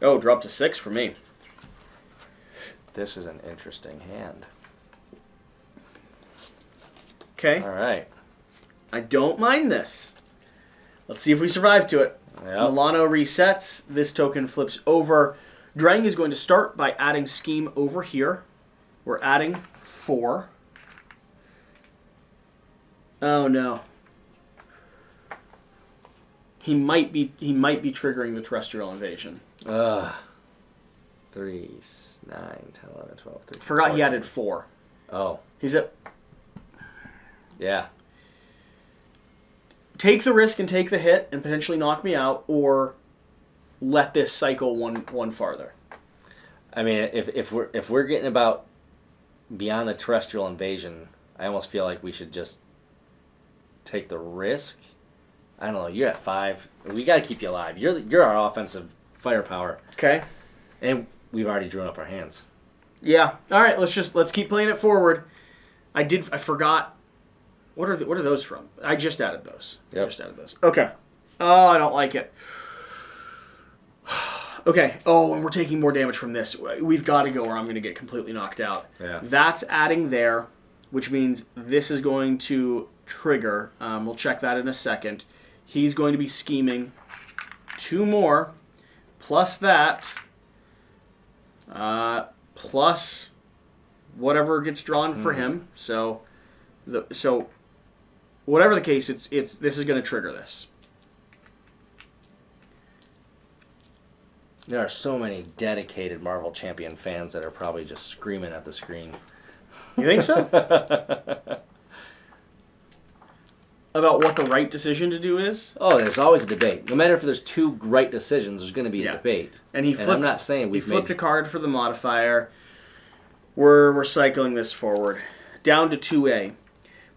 Oh, drop to 6 for me. This is an interesting hand. Okay. All right. I don't mind this. Let's see if we survive to it. Yep. Milano resets. This token flips over. Drang is going to start by adding scheme over here. We're adding 4. Oh no. He might be triggering the terrestrial invasion. 3, 9, 10, 11, 12, 13. Forgot 14. he added 4. Oh. He's at. Yeah. Take the risk and take the hit and potentially knock me out, or let this cycle one farther. I mean, if we're getting about beyond the terrestrial invasion, I almost feel like we should just take the risk. I don't know. You're at 5. We got to keep you alive. You're our offensive firepower. Okay. And we've already drawn up our hands. Yeah. All right. Let's keep playing it forward. I forgot. What are those from? I just added those. Yep. Just added those. Okay. Oh, I don't like it. Okay. Oh, and we're taking more damage from this. We've got to go, or I'm going to get completely knocked out. Yeah. That's adding there, which means this is going to trigger. We'll check that in a second. He's going to be scheming 2 more, plus that, plus whatever gets drawn for him. So whatever the case, this is going to trigger this. There are so many dedicated Marvel Champion fans that are probably just screaming at the screen. You think so? About what the right decision to do is? Oh, there's always a debate. No matter if there's 2 right decisions, there's going to be a debate. And I'm not saying he flipped a card for the modifier. We're cycling this forward. Down to 2A.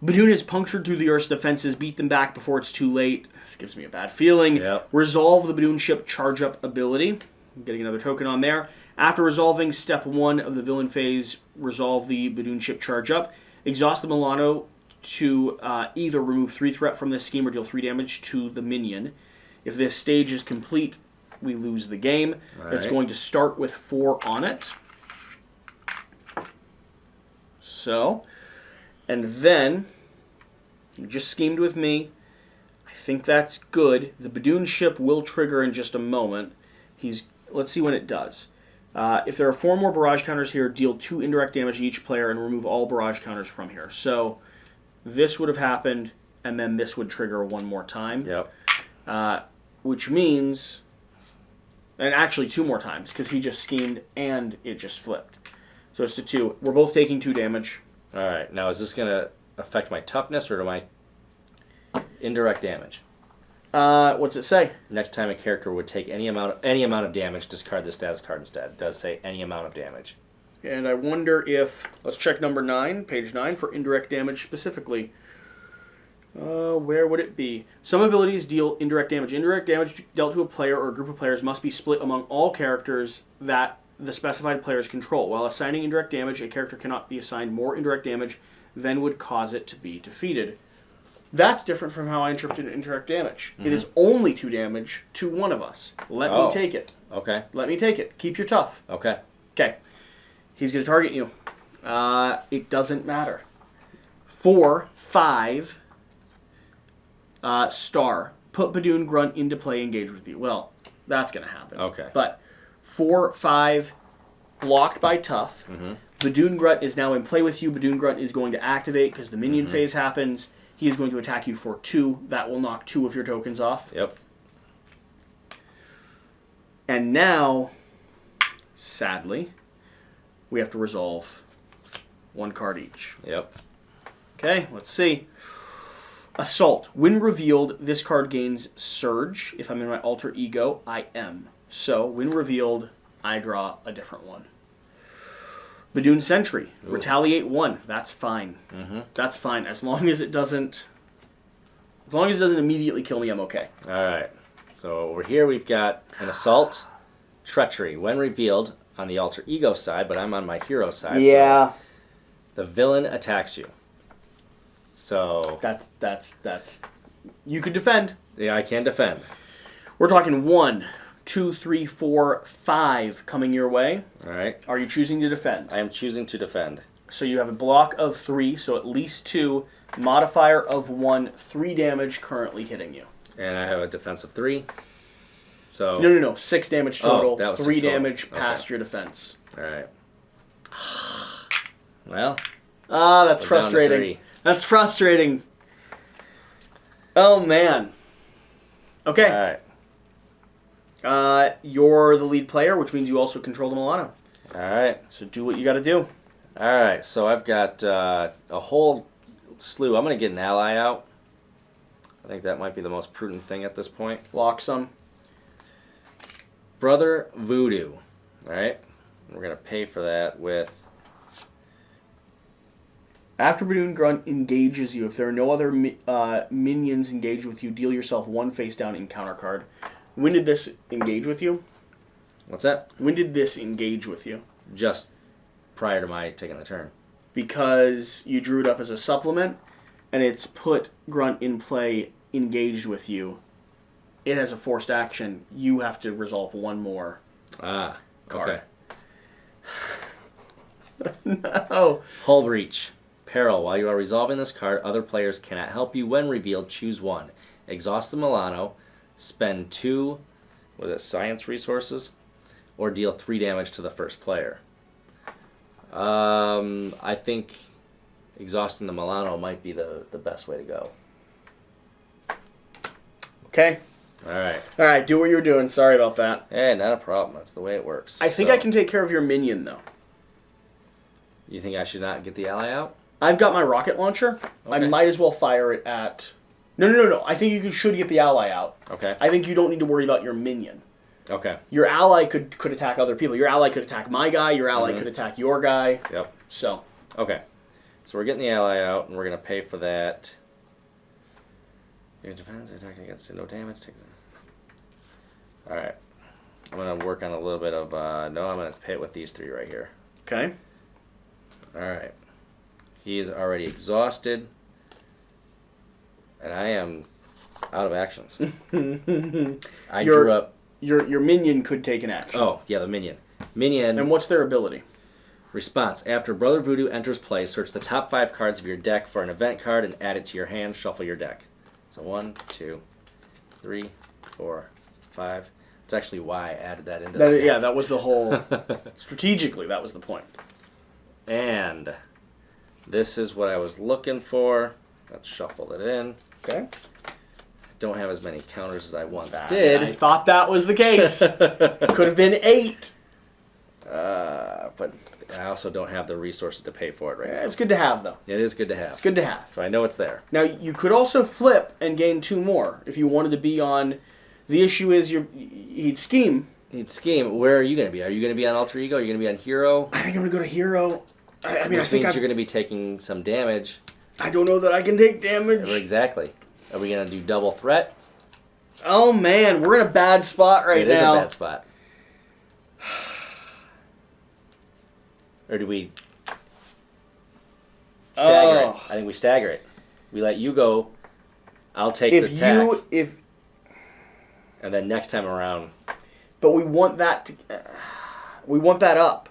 Badoon has punctured through the Earth's defenses, beat them back before it's too late. This gives me a bad feeling. Yep. Resolve the Badoon ship charge-up ability. I'm getting another token on there. After resolving step 1 of the villain phase, resolve the Badoon ship charge-up. Exhaust the Milano to either remove 3 threat from this scheme or deal 3 damage to the minion. If this stage is complete, we lose the game. It's going to start with 4 on it. So, and then, you just schemed with me. I think that's good. The Badoon ship will trigger in just a moment. Let's see when it does. If there are 4 more barrage counters here, deal 2 indirect damage to each player and remove all barrage counters from here. So, this would have happened, and then this would trigger 1 more time. Yep. Which means, and actually 2 more times, because he just schemed and it just flipped. So it's to 2. We're both taking 2 damage. All right. Now, is this going to affect my toughness or my indirect damage? What's it say? Next time a character would take any amount of damage, discard the status card instead. It does say any amount of damage. And I wonder if, let's check number 9, page 9, for indirect damage specifically. Where would it be? Some abilities deal indirect damage. Indirect damage dealt to a player or a group of players must be split among all characters that the specified players control. While assigning indirect damage, a character cannot be assigned more indirect damage than would cause it to be defeated. That's different from how I interpreted indirect damage. Mm-hmm. It is only 2 damage to one of us. Let me take it. Okay. Let me take it. Keep your tough. Okay. Okay. He's going to target you. It doesn't matter. 4, 5, star. Put Badoon Grunt into play, engage with you. Well, that's going to happen. Okay. But 4, 5, blocked by tough. Mm-hmm. Badoon Grunt is now in play with you. Badoon Grunt is going to activate because the minion phase happens. He is going to attack you for 2. That will knock 2 of your tokens off. Yep. And now, sadly, we have to resolve 1 card each. Yep. Okay, let's see. Assault. When revealed, this card gains Surge. If I'm in my alter ego, I am. So, when revealed, I draw a different one. Badoon Sentry. Ooh. Retaliate 1. That's fine. Mm-hmm. That's fine. As long as it doesn't immediately kill me, I'm okay. All right. So over here we've got an Assault, Treachery. When revealed on the alter ego side, but I'm on my hero side. Yeah. So the villain attacks you. So that's you could defend. Yeah, I can defend. We're talking 1, 2, 3, 4, 5 coming your way. All right. Are you choosing to defend? I am choosing to defend. So you have a block of 3, so at least 2, modifier of 1, 3 damage currently hitting you. And I have a defense of 3. So No. 6 damage total. that was 3 6 total. damage past Okay. your defense. All right. Well. That's we're frustrating. down to 3. That's frustrating. Oh, man. Okay. All right. You're the lead player, which means you also control the Milano. All right. So do what you got to do. All right. So I've got a whole slew. I'm going to get an ally out. I think that might be the most prudent thing at this point. Lock some. Brother Voodoo. All right. We're going to pay for that with... After Badoon Grunt engages you, if there are no other minions engaged with you, deal yourself 1 face down encounter card. When did this engage with you? What's that? When did this engage with you? Just prior to my taking the turn. Because you drew it up as a supplement, and it's put Grunt in play engaged with you. It has a forced action. You have to resolve 1 more Ah, card. okay. No. Hull Breach. Peril. While you are resolving this card, other players cannot help you. When revealed, choose 1. Exhaust the Milano, spend 2, science resources, or deal 3 damage to the first player. I think exhausting the Milano might be the best way to go. Okay. All right. All right, do what you were doing. Sorry about that. Hey, not a problem. That's the way it works. I think I can take care of your minion, though. You think I should not get the ally out? I've got my rocket launcher. I Okay. might as well fire it at... No. I think you should get the ally out. Okay. I think you don't need to worry about your minion. Okay. Your ally could attack other people. Your ally could attack my guy. Your ally could attack your guy. Yep. So. Okay. So we're getting the ally out, and we're going to pay for that. Your defense attacking against no damage. All right. I'm going to work on a little bit of... no, I'm going to pay it with these 3 right here. Okay. All right. He is already exhausted. And I am out of actions. I drew up... Your minion could take an action. Oh, yeah, the minion. Minion... And what's their ability? Response. After Brother Voodoo enters play, search the top 5 cards of your deck for an event card and add it to your hand. Shuffle your deck. So 1, 2, 3, 4, 5. It's actually why I added that into the deck. Yeah, that was the whole... strategically, that was the point. And this is what I was looking for. Let's shuffle it in. Okay. Don't have as many counters as I once did. I thought that was the case. Could have been 8. But I also don't have the resources to pay for it right now. It's good to have, though. It is good to have. It's good to have. So I know it's there. Now, you could also flip and gain 2 more if you wanted to be on... The issue is he'd scheme. He'd scheme. Where are you going to be? Are you going to be on Alter Ego? Are you going to be on Hero? I think I'm going to go to Hero. I mean, Which means you're going to be taking some damage. I don't know that I can take damage. Exactly. Are we going to do double threat? Oh, man. We're in a bad spot right now. It is a bad spot. Or do we stagger it? I think we stagger it. We let you go. I'll take the attack. And then next time around... But we want that to... we want that up.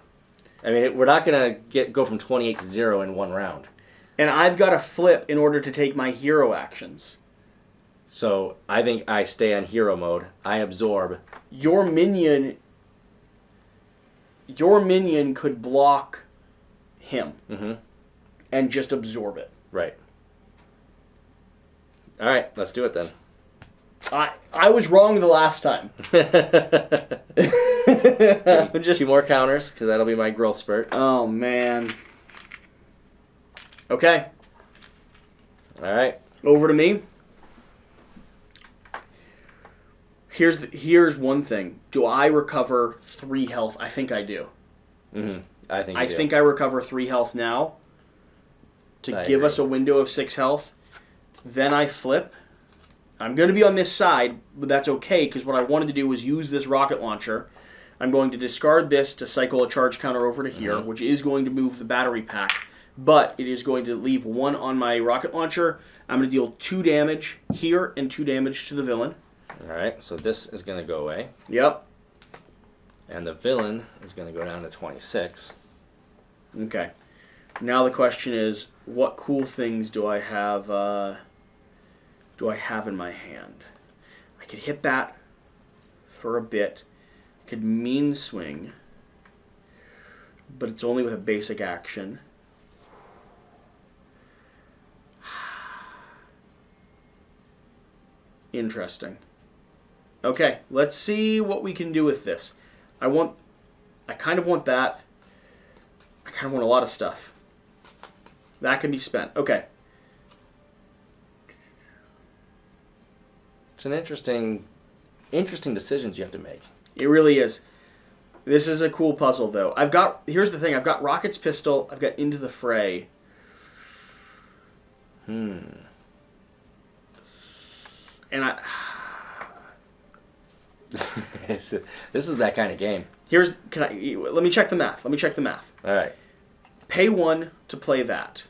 I mean, we're not going to go from 28 to 0 in 1 round. And I've got to flip in order to take my hero actions. So I think I stay on hero mode. I absorb. Your minion could block him. Mm-hmm. And just absorb it. Right. All right, let's do it then. I was wrong the last time. Just 2 more counters, because that'll be my growth spurt. Oh, man. Okay. All right. Over to me. Here's one thing. Do I recover 3 health? I think I do. Mm-hmm. I think I recover 3 health now to give us a window of 6 health. Then I flip. I'm going to be on this side, but that's okay, because what I wanted to do was use this rocket launcher. I'm going to discard this to cycle a charge counter over to here, which is going to move the battery pack, but it is going to leave 1 on my rocket launcher. I'm going to deal 2 damage here and 2 damage to the villain. All right, so this is going to go away. Yep. And the villain is going to go down to 26. Okay. Now the question is, what cool things do I have in my hand? I could hit that for a bit. I could mean swing, but it's only with a basic action. Interesting. Okay, let's see what we can do with this. I kind of want that. I kind of want a lot of stuff. That can be spent. Okay. It's an interesting decisions you have to make. It really is. This is a cool puzzle, though. Here's the thing. I've got Rocket's pistol. I've got Into the Fray. And This is that kind of game. let me check the math. All right. Pay 1 to play that.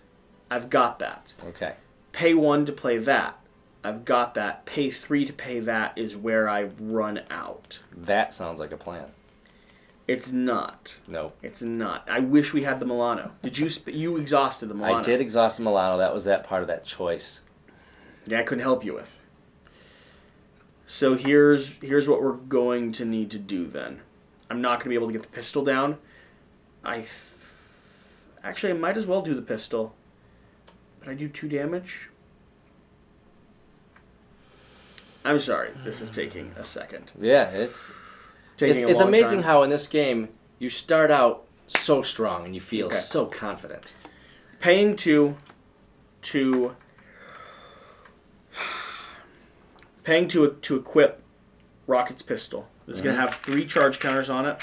I've got that. Okay. Pay 1 to play that. I've got that. Pay 3 to pay that is where I run out. That sounds like a plan. It's not. No. It's not. I wish we had the Milano. Did you exhausted the Milano? I did exhaust the Milano. That was that part of that choice. Yeah, I couldn't help you with. So here's what we're going to need to do then. I'm not going to be able to get the pistol down. Actually, I might as well do the pistol. But I do 2 damage. I'm sorry. This is taking a second. Yeah, it's amazing how in this game you start out so strong and you feel so confident. Paying 2 to equip Rocket's pistol. This is going to have 3 charge counters on it.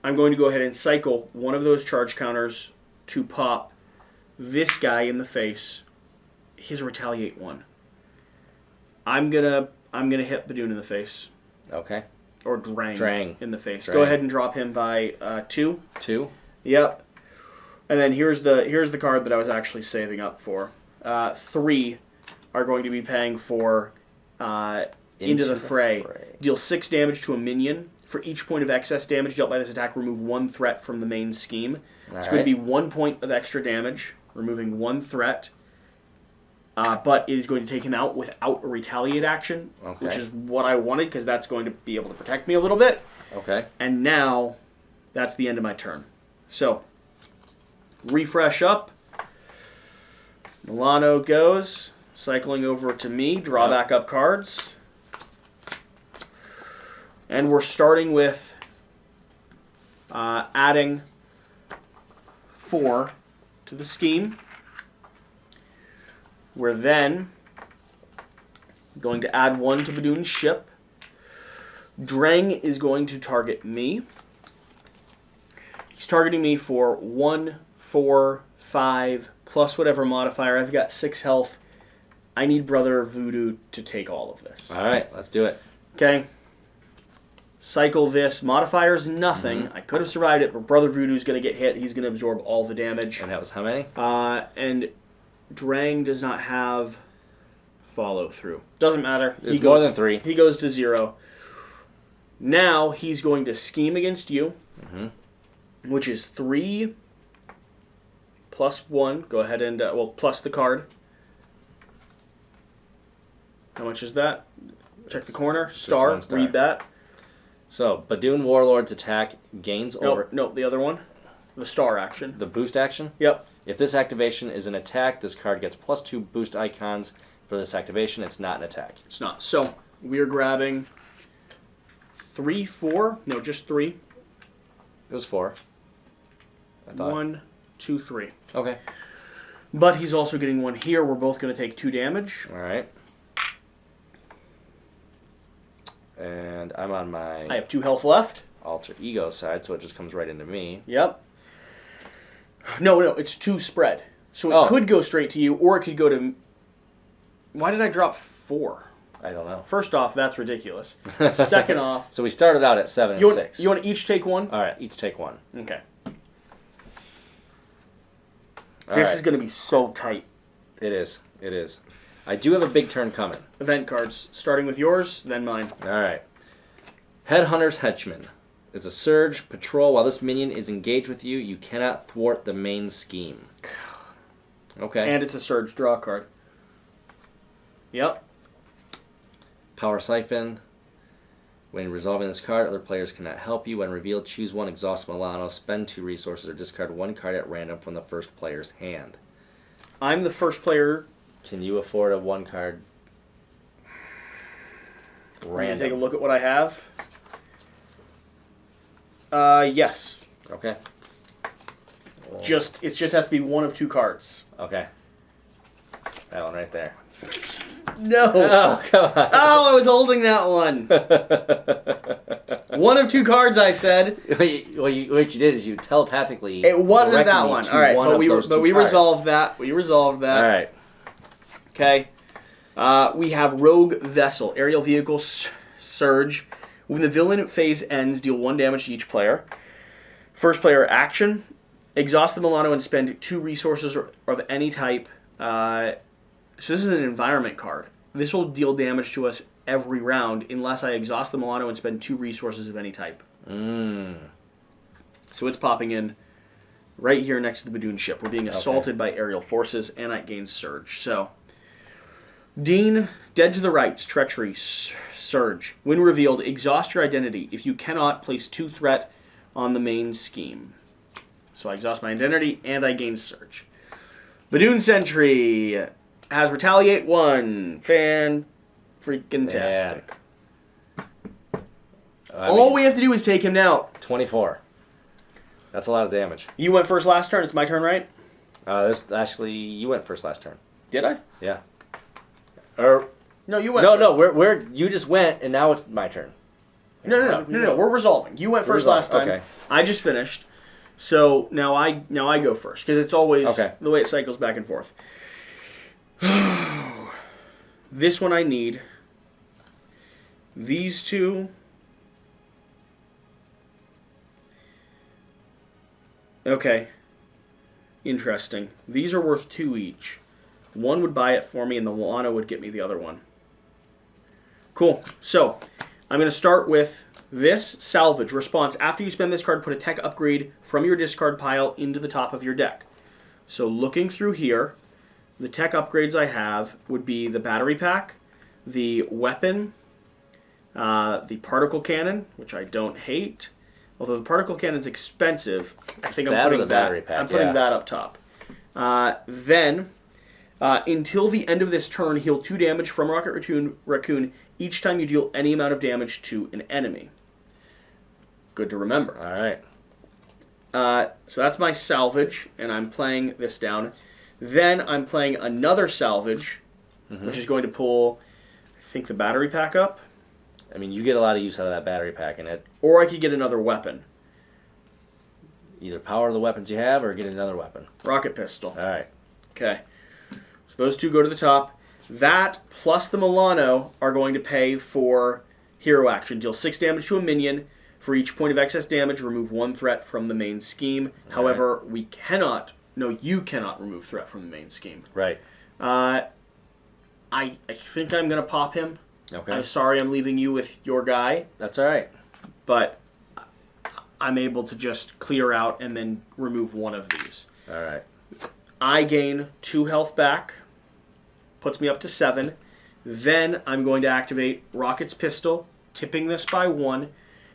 I'm going to go ahead and cycle one of those charge counters to pop this guy in the face. His retaliate 1. I'm gonna hit Badoon in the face. Okay. Or Drang in the face. Drang. Go ahead and drop him by 2. 2? Yep. And then here's the card that I was actually saving up for. 3 are going to be paying for Into the Fray. Deal 6 damage to a minion. For each point of excess damage dealt by this attack, remove 1 threat from the main scheme. It's going to be 1 point of extra damage, removing 1 threat. But it is going to take him out without a retaliate action, which is what I wanted, because that's going to be able to protect me a little bit. Okay. And now, that's the end of my turn. So, refresh up. Milano goes, cycling over to me, draw back up cards. And we're starting with adding 4 to the scheme. We're then going to add 1 to Badoon's ship. Drang is going to target me. He's targeting me for 1, 4, 5, plus whatever modifier. I've got 6 health. I need Brother Voodoo to take all of this. All right, let's do it. Okay. Cycle this. Modifier's nothing. I could have survived it, but Brother Voodoo's going to get hit. He's going to absorb all the damage. And that was how many? And Drang does not have follow through. Doesn't matter. It's more than 3. He goes to 0. Now he's going to scheme against you, which is 3 plus 1. Go ahead and, plus the card. How much is that? Check the corner. Star. Read that. So, Badoon Warlord's attack gains over... No, the other one. The star action. The boost action? Yep. If this activation is an attack, this card gets plus 2 boost icons. For this activation, it's not an attack. It's not. So, we are grabbing 3, 4. No, just 3. It was 4. I thought. 1, 2, 3. Okay. But he's also getting 1 here. We're both going to take 2 damage. All right. And I'm on my... I have 2 health left. Alter ego side, so it just comes right into me. Yep. No, it's 2 spread. So it could go straight to you, or it could go to... Why did I drop 4? I don't know. First off, that's ridiculous. Second off... So we started out at 7 and 6. You want to each take 1? All right, each take 1. Okay. This is going to be so tight. It is. I do have a big turn coming. Event cards, starting with yours, then mine. All right. Headhunter's Henchman. It's a surge patrol. While this minion is engaged with you, you cannot thwart the main scheme. Okay. And it's a surge draw card. Yep. Power Siphon. When resolving this card, other players cannot help you. When revealed, choose one, exhaust Milano, spend 2 resources, or discard 1 card at random from the first player's hand. I'm the first player. Can you afford a 1 card? Random. Take a look at what I have. Yes. Okay. It just has to be one of 2 cards. Okay. That one right there. No. Oh, come on. Oh, I was holding that one. One of 2 cards, I said. What you did is you telepathically. It wasn't that one. All right, but we resolved that. We resolved that. All right. Okay. We have Rogue Vessel, aerial vehicle surge. When the villain phase ends, deal 1 damage to each player. First player action: exhaust the Milano and spend 2 resources of any type. So this is an environment card. This will deal damage to us every round unless I exhaust the Milano and spend 2 resources of any type. So it's popping in right here next to the Badoon ship. We're being assaulted by aerial forces, and I gain surge. So, Dean, dead to the rights, treachery, surge. When revealed, exhaust your identity. If you cannot, place 2 threat on the main scheme. So I exhaust my identity, and I gain surge. Badoon Sentry has retaliate 1. Fan-freaking-tastic. All we have to do is take him out. 24. That's a lot of damage. You went first last turn. It's my turn, right? You went first last turn. Did I? Yeah. No, you went. No. You just went, and now it's my turn. No. We're resolving. You went first last time. Okay. I just finished. So now I go first because it's always the way it cycles back and forth. This one I need. These 2. Okay. Interesting. These are worth 2 each. One would buy it for me, and the Milano would get me the other one. Cool. So, I'm going to start with this. Salvage. Response. After you spend this card, put a tech upgrade from your discard pile into the top of your deck. So, looking through here, the tech upgrades I have would be the battery pack, the weapon, the particle cannon, which I don't hate. Although the particle cannon's expensive, I think I'm putting that up top. Then, until the end of this turn, heal 2 damage from Rocket Raccoon each time you deal any amount of damage to an enemy. Good to remember. All right. So that's my salvage, and I'm playing this down. Then I'm playing another salvage, which is going to pull, I think, the battery pack up. I mean, you get a lot of use out of that battery pack in it. Or I could get another weapon. Either power the weapons you have or get another weapon. Rocket pistol. All right. Okay. So those 2 go to the top. That plus the Milano are going to pay for hero action. Deal 6 damage to a minion. For each point of excess damage, remove 1 threat from the main scheme. However, you cannot remove threat from the main scheme. Right. I think I'm going to pop him. Okay. I'm sorry I'm leaving you with your guy. That's all right. But I'm able to just clear out and then remove 1 of these. All right. I gain 2 health back. Puts me up to 7. Then I'm going to activate Rocket's Pistol, tipping this by 1.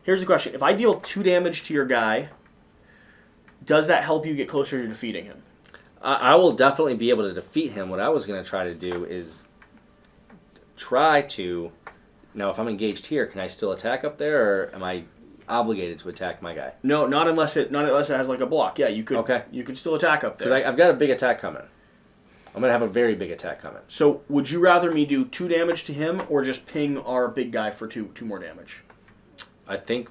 Here's the question. If I deal 2 damage to your guy, does that help you get closer to defeating him? I will definitely be able to defeat him. What I was going to try to do is now if I'm engaged here, can I still attack up there, or am I obligated to attack my guy? No, not unless it has like a block. Yeah, you could. Okay. You could still attack up there. Because I've got a big attack coming. I'm going to have a very big attack coming. So would you rather me do 2 damage to him or just ping our big guy for 2 more damage? I think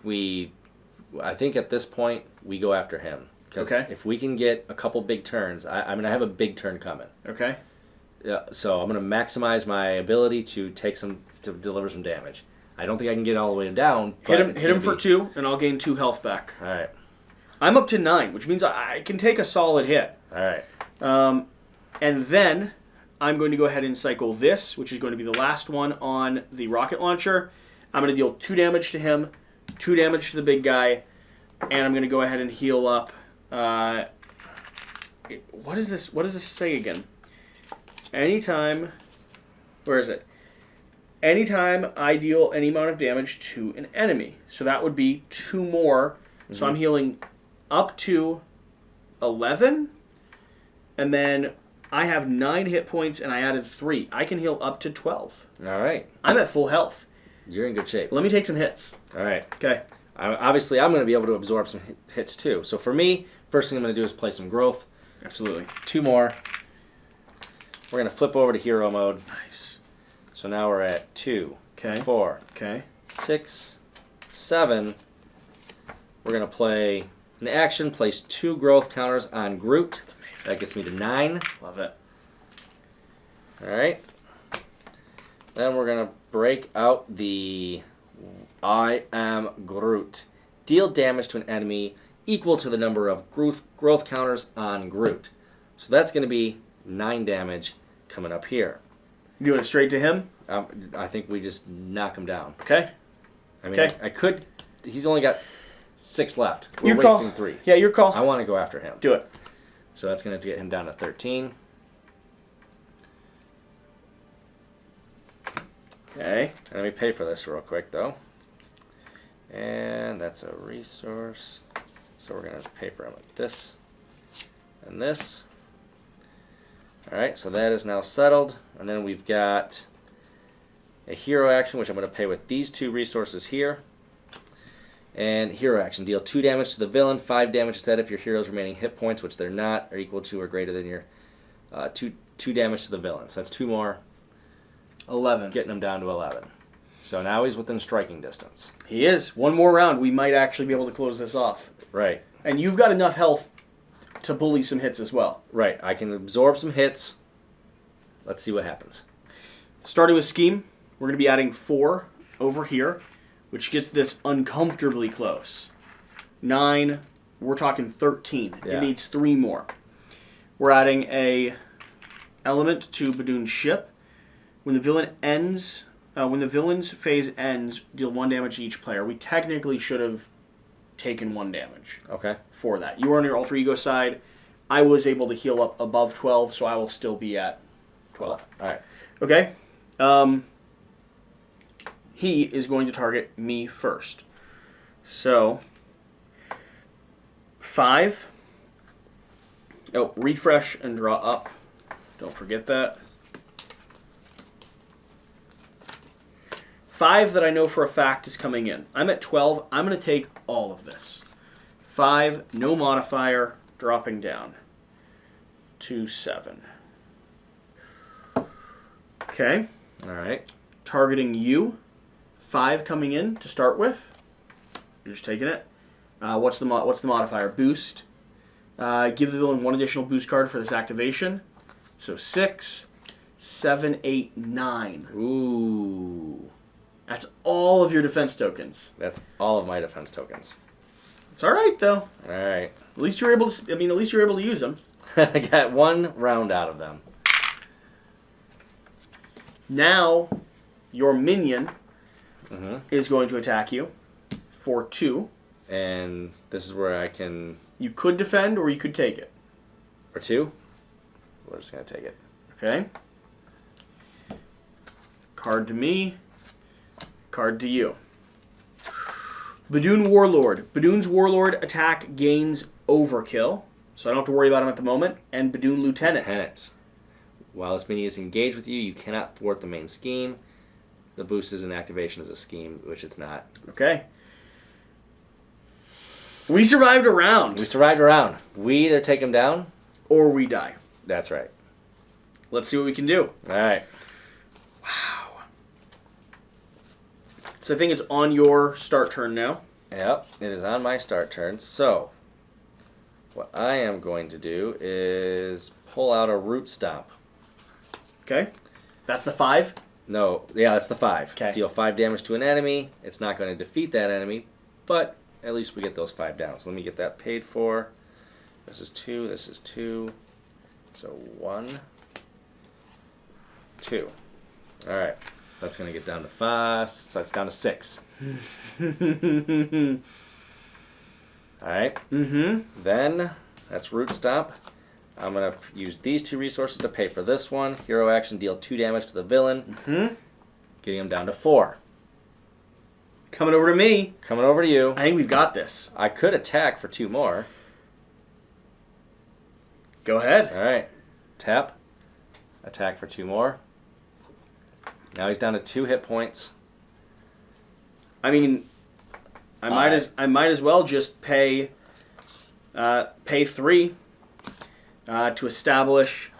at this point we go after him. Because if we can get a couple big turns, I have a big turn coming. Okay. Yeah, so I'm going to maximize my ability to deliver some damage. I don't think I can get all the way down. Hit him for 2, and I'll gain 2 health back. All right. I'm up to 9, which means I can take a solid hit. All right. And then I'm going to go ahead and cycle this, which is going to be the last one on the rocket launcher. I'm going to deal 2 damage to him, 2 damage to the big guy, and I'm going to go ahead and heal up. What is this? What does this say again? Anytime. Where is it? Anytime I deal any amount of damage to an enemy. So that would be 2 more. Mm-hmm. So I'm healing up to 11. And then I have 9 hit points and I added 3. I can heal up to 12. All right. I'm at full health. You're in good shape. Let me take some hits. All right. Okay. Obviously, I'm going to be able to absorb some hits too. So for me, first thing I'm going to do is play some growth. Absolutely. 2 more. We're going to flip over to hero mode. Nice. So now we're at 2, okay. 4, okay. 6, 7. We're going to play an action, place 2 growth counters on Groot. That's amazing. That gets me to 9. Love it. All right. Then we're going to break out the I am Groot. Deal damage to an enemy equal to the number of growth counters on Groot. So that's going to be 9 damage coming up here. You doing it straight to him? I think we just knock him down. Okay. I mean, I could. He's only got 6 left. We're your wasting call. 3. Yeah, your call. I want to go after him. Do it. So that's going to get him down to 13. Okay. And let me pay for this real quick, though. And that's a resource. So we're going to pay for him like this and this. All right, so that is now settled. And then we've got a hero action, which I'm going to pay with these 2 resources here. And hero action, deal 2 damage to the villain, 5 damage instead if your hero's remaining hit points, which they're not, are equal to or greater than your 2 damage to the villain. So that's 2 more. 11. Getting him down to 11. So now he's within striking distance. He is. One more round, we might actually be able to close this off. Right. And you've got enough health to bully some hits as well. Right. I can absorb some hits. Let's see what happens. Starting with Scheme, we're going to be adding 4 over here, which gets this uncomfortably close. 9, we're talking 13. Yeah. It needs 3 more. We're adding a element to Badoon's ship. When the villain's phase ends, deal 1 damage to each player. We technically should have taken 1 damage. Okay. For that. You were on your alter ego side. I was able to heal up above 12, so I will still be at 12. All right. Okay. He is going to target me first. So, 5. Oh, refresh and draw up. Don't forget that. 5 that I know for a fact is coming in. I'm at 12. I'm going to take all of this. 5, no modifier, dropping down to 7. Okay. All right. Targeting you. 5 coming in to start with. You're just taking it. What's the modifier? Boost. Give the villain 1 additional boost card for this activation. So 6, 7, 8, 9. Ooh. That's all of your defense tokens. That's all of my defense tokens. It's all right though. All right. At least you're able to. At least you're able to use them. I got 1 round out of them. Now, your minion is going to attack you for 2. And this is where I can. You could defend, or you could take it. Or 2. We're just gonna take it. Okay. Card to me. Card to you. Badoon Warlord. Badoon's Warlord attack gains overkill, so I don't have to worry about him at the moment. And Badoon Lieutenant. While this minion is engaged with you, you cannot thwart the main scheme. The boost is an activation as a scheme, which it's not. Okay. We survived a round. We survived a round. We either take him down, or we die. That's right. Let's see what we can do. All right. Wow. So I think it's on your start turn now. Yep, it is on my start turn. So, what I am going to do is pull out a root stomp. Okay. That's the 5? No, yeah, that's the 5. Okay. Deal 5 damage to an enemy. It's not going to defeat that enemy, but at least we get those 5 down. So let me get that paid for. This is 2, this is 2. So 1, 2. All right. So that's going to get down to 5. So that's down to 6. All right. Then that's root stop. I'm going to use these 2 resources to pay for this one. Hero action, deal 2 damage to the villain. Getting him down to 4. Coming over to me. Coming over to you. I think we've got this. I could attack for 2 more. Go ahead. All right. Tap. Attack for 2 more. Now he's down to 2 hit points. I mean, I might as well just pay 3 to establish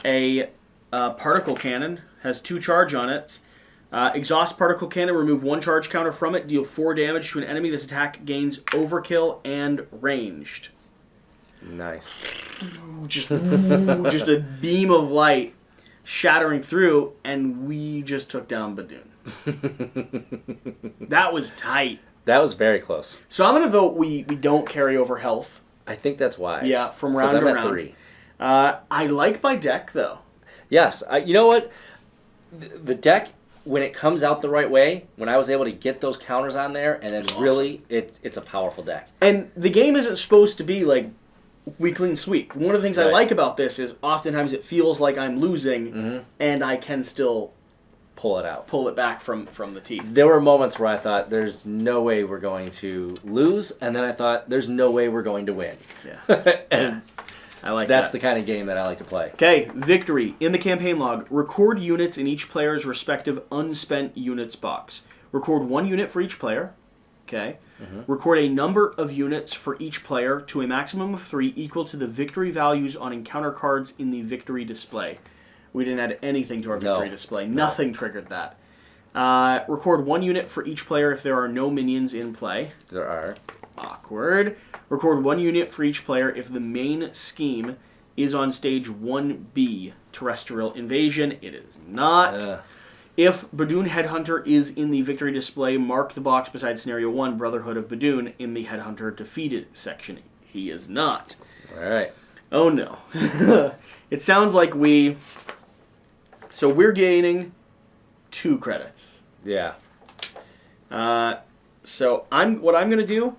a particle cannon. Has 2 charge on it. Exhaust particle cannon. Remove 1 charge counter from it. Deal 4 damage to an enemy. This attack gains overkill and ranged. Nice. Just a beam of light shattering through, and we just took down Badoon. That was tight. That was very close. So I'm going to vote we don't carry over health. I think that's wise. Yeah, from round to I'm round. At 3. I like my deck, though. Yes. You know what? The deck, when it comes out the right way, when I was able to get those counters on there, and then really, it's a powerful deck. And the game isn't supposed to be like we clean sweep. One of the things I like about this is oftentimes it feels like I'm losing, and I can still pull it back from the teeth. There were moments where I thought, there's no way we're going to lose, and then I thought, there's no way we're going to win. Yeah. And I like that's the kind of game that I like to play. Okay, victory. In the campaign log, record units in each player's respective unspent units box. Record 1 unit for each player. Okay. Record a number of units for each player to a maximum of 3 equal to the victory values on encounter cards in the victory display. We didn't add anything to our victory display. Nothing triggered that. Record 1 unit for each player if there are no minions in play. There are. Awkward. Record 1 unit for each player if the main scheme is on stage 1B, Terrestrial Invasion. It is not. If Badoon Headhunter is in the victory display, mark the box beside Scenario 1, Brotherhood of Badoon, in the Headhunter Defeated section. He is not. All right. Oh, no. It sounds like we... So we're gaining 2 credits. Yeah. So what I'm going to do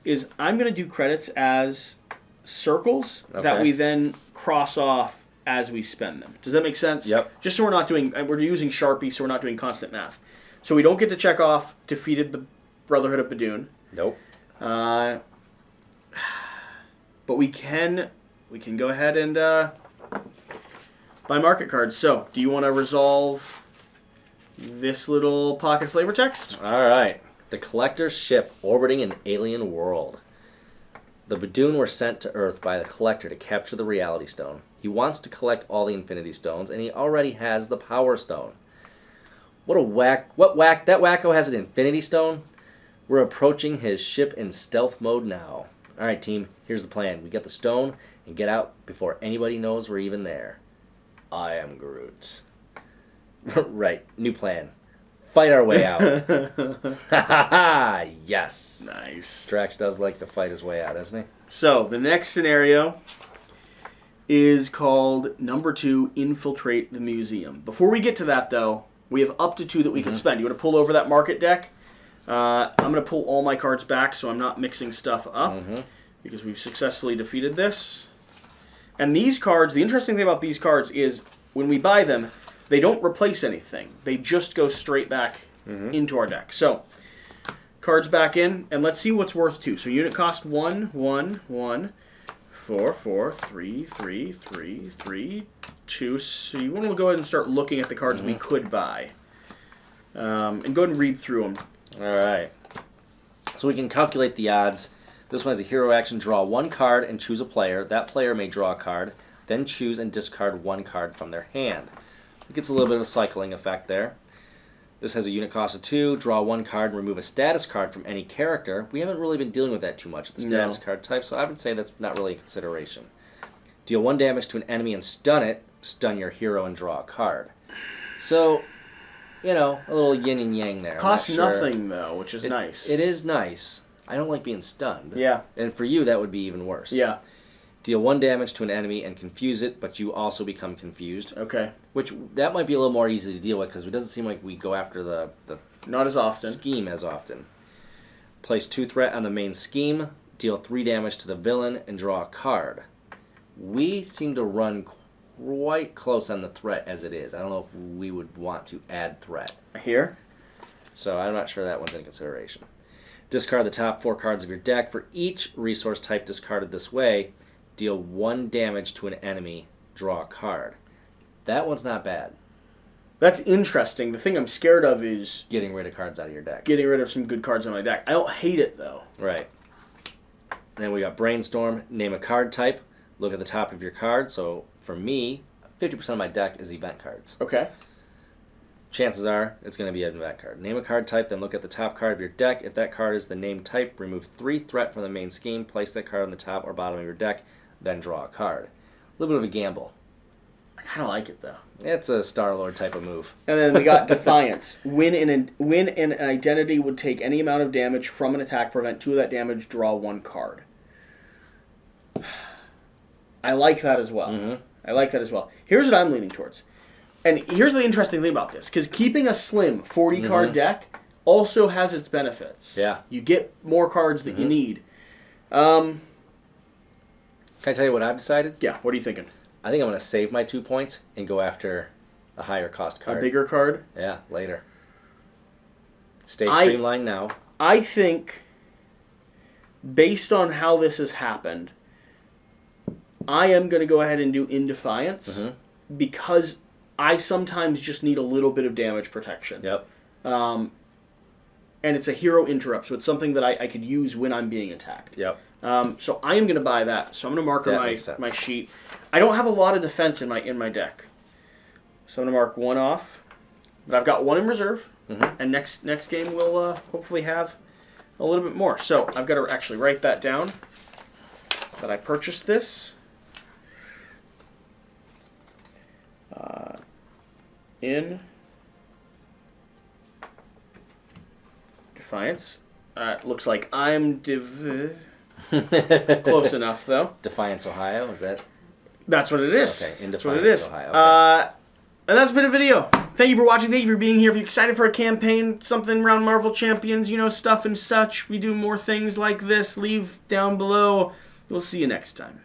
is I'm going to do credits as circles that we then cross off as we spend them. Does that make sense? Yep. Just so we're using Sharpie, so we're not doing constant math. So we don't get to check off defeated the Brotherhood of Badoon. Nope. But we can go ahead and buy market cards. So, do you want to resolve this little pocket flavor text? All right. The Collector's ship orbiting an alien world. The Badoon were sent to Earth by the Collector to capture the Reality Stone. He wants to collect all the Infinity Stones, and he already has the Power Stone. What that wacko has an Infinity Stone? We're approaching his ship in stealth mode now. All right, team, here's the plan. We get the stone and get out before anybody knows we're even there. I am Groot. Right, new plan. Fight our way out. Ha ha ha! Yes. Nice. Drax does like to fight his way out, doesn't he? So, the next scenario is called number 2, Infiltrate the Museum. Before we get to that, though, we have up to 2 that we can spend. You want to pull over that market deck? I'm going to pull all my cards back so I'm not mixing stuff up because we've successfully defeated this. And these cards, the interesting thing about these cards is when we buy them, they don't replace anything. They just go straight back into our deck. So, cards back in, and let's see what's worth 2. So, unit cost 1, 1, 1, 4, 4, 3, 3, 3, 3, 2. So, you want to go ahead and start looking at the cards we could buy. And go ahead and read through them. All right. So, we can calculate the odds. This one has a hero action, draw 1 card and choose a player. That player may draw a card, then choose and discard 1 card from their hand. It gets a little bit of a cycling effect there. This has a unit cost of 2, draw 1 card and remove a status card from any character. We haven't really been dealing with that too much, the status card type, so I would say that's not really a consideration. Deal 1 damage to an enemy and stun it. Stun your hero and draw a card. So, a little yin and yang there. Costs nothing, though, which is nice. It is nice. I don't like being stunned. Yeah. And for you, that would be even worse. Yeah. Deal 1 damage to an enemy and confuse it, but you also become confused. Okay. Which, that might be a little more easy to deal with, because it doesn't seem like we go after the Not as often. scheme as often. Place 2 threat on the main scheme, deal 3 damage to the villain, and draw a card. We seem to run quite close on the threat as it is. I don't know if we would want to add threat. Here? So I'm not sure that one's in consideration. Discard the top 4 cards of your deck. For each resource type discarded this way, deal 1 damage to an enemy, draw a card. That one's not bad. That's interesting. The thing I'm scared of is Getting rid of cards out of your deck. getting rid of some good cards on my deck. I don't hate it, though. Right. Then we got Brainstorm. Name a card type. Look at the top of your card. So for me, 50% of my deck is event cards. Okay. Chances are it's going to be an event card. Name a card type, then look at the top card of your deck. If that card is the named type, remove 3 threat from the main scheme, place that card on the top or bottom of your deck, then draw a card. A little bit of a gamble. I kind of like it, though. It's a Star-Lord type of move. And then we got Defiance. Win an identity would take any amount of damage from an attack, prevent 2 of that damage, draw 1 card. I like that as well. Mm-hmm. I like that as well. Here's what I'm leaning towards. And here's the interesting thing about this, because keeping a slim 40-card deck also has its benefits. Yeah. You get more cards that you need. Can I tell you what I've decided? Yeah, what are you thinking? I think I'm going to save my 2 points and go after a higher cost card. A bigger card? Yeah, later. Stay streamlined now. I think, based on how this has happened, I am going to go ahead and do In Defiance because I sometimes just need a little bit of damage protection. Yep. And it's a hero interrupt, so it's something that I could use when I'm being attacked. Yep. So I am going to buy that. So I'm going to mark my sheet. I don't have a lot of defense in my deck, so I'm going to mark 1 off. But I've got 1 in reserve, and next game we'll hopefully have a little bit more. So I've got to actually write that down, that I purchased this. In Defiance. Looks like I'm close enough, though. Defiance, Ohio, is that? That's what it is. Okay, in that's what it Defiance, is. Ohio. Okay. And that's been a video. Thank you for watching. Thank you for being here. If you're excited for a campaign, something around Marvel Champions, stuff and such, we do more things like this. Leave down below. We'll see you next time.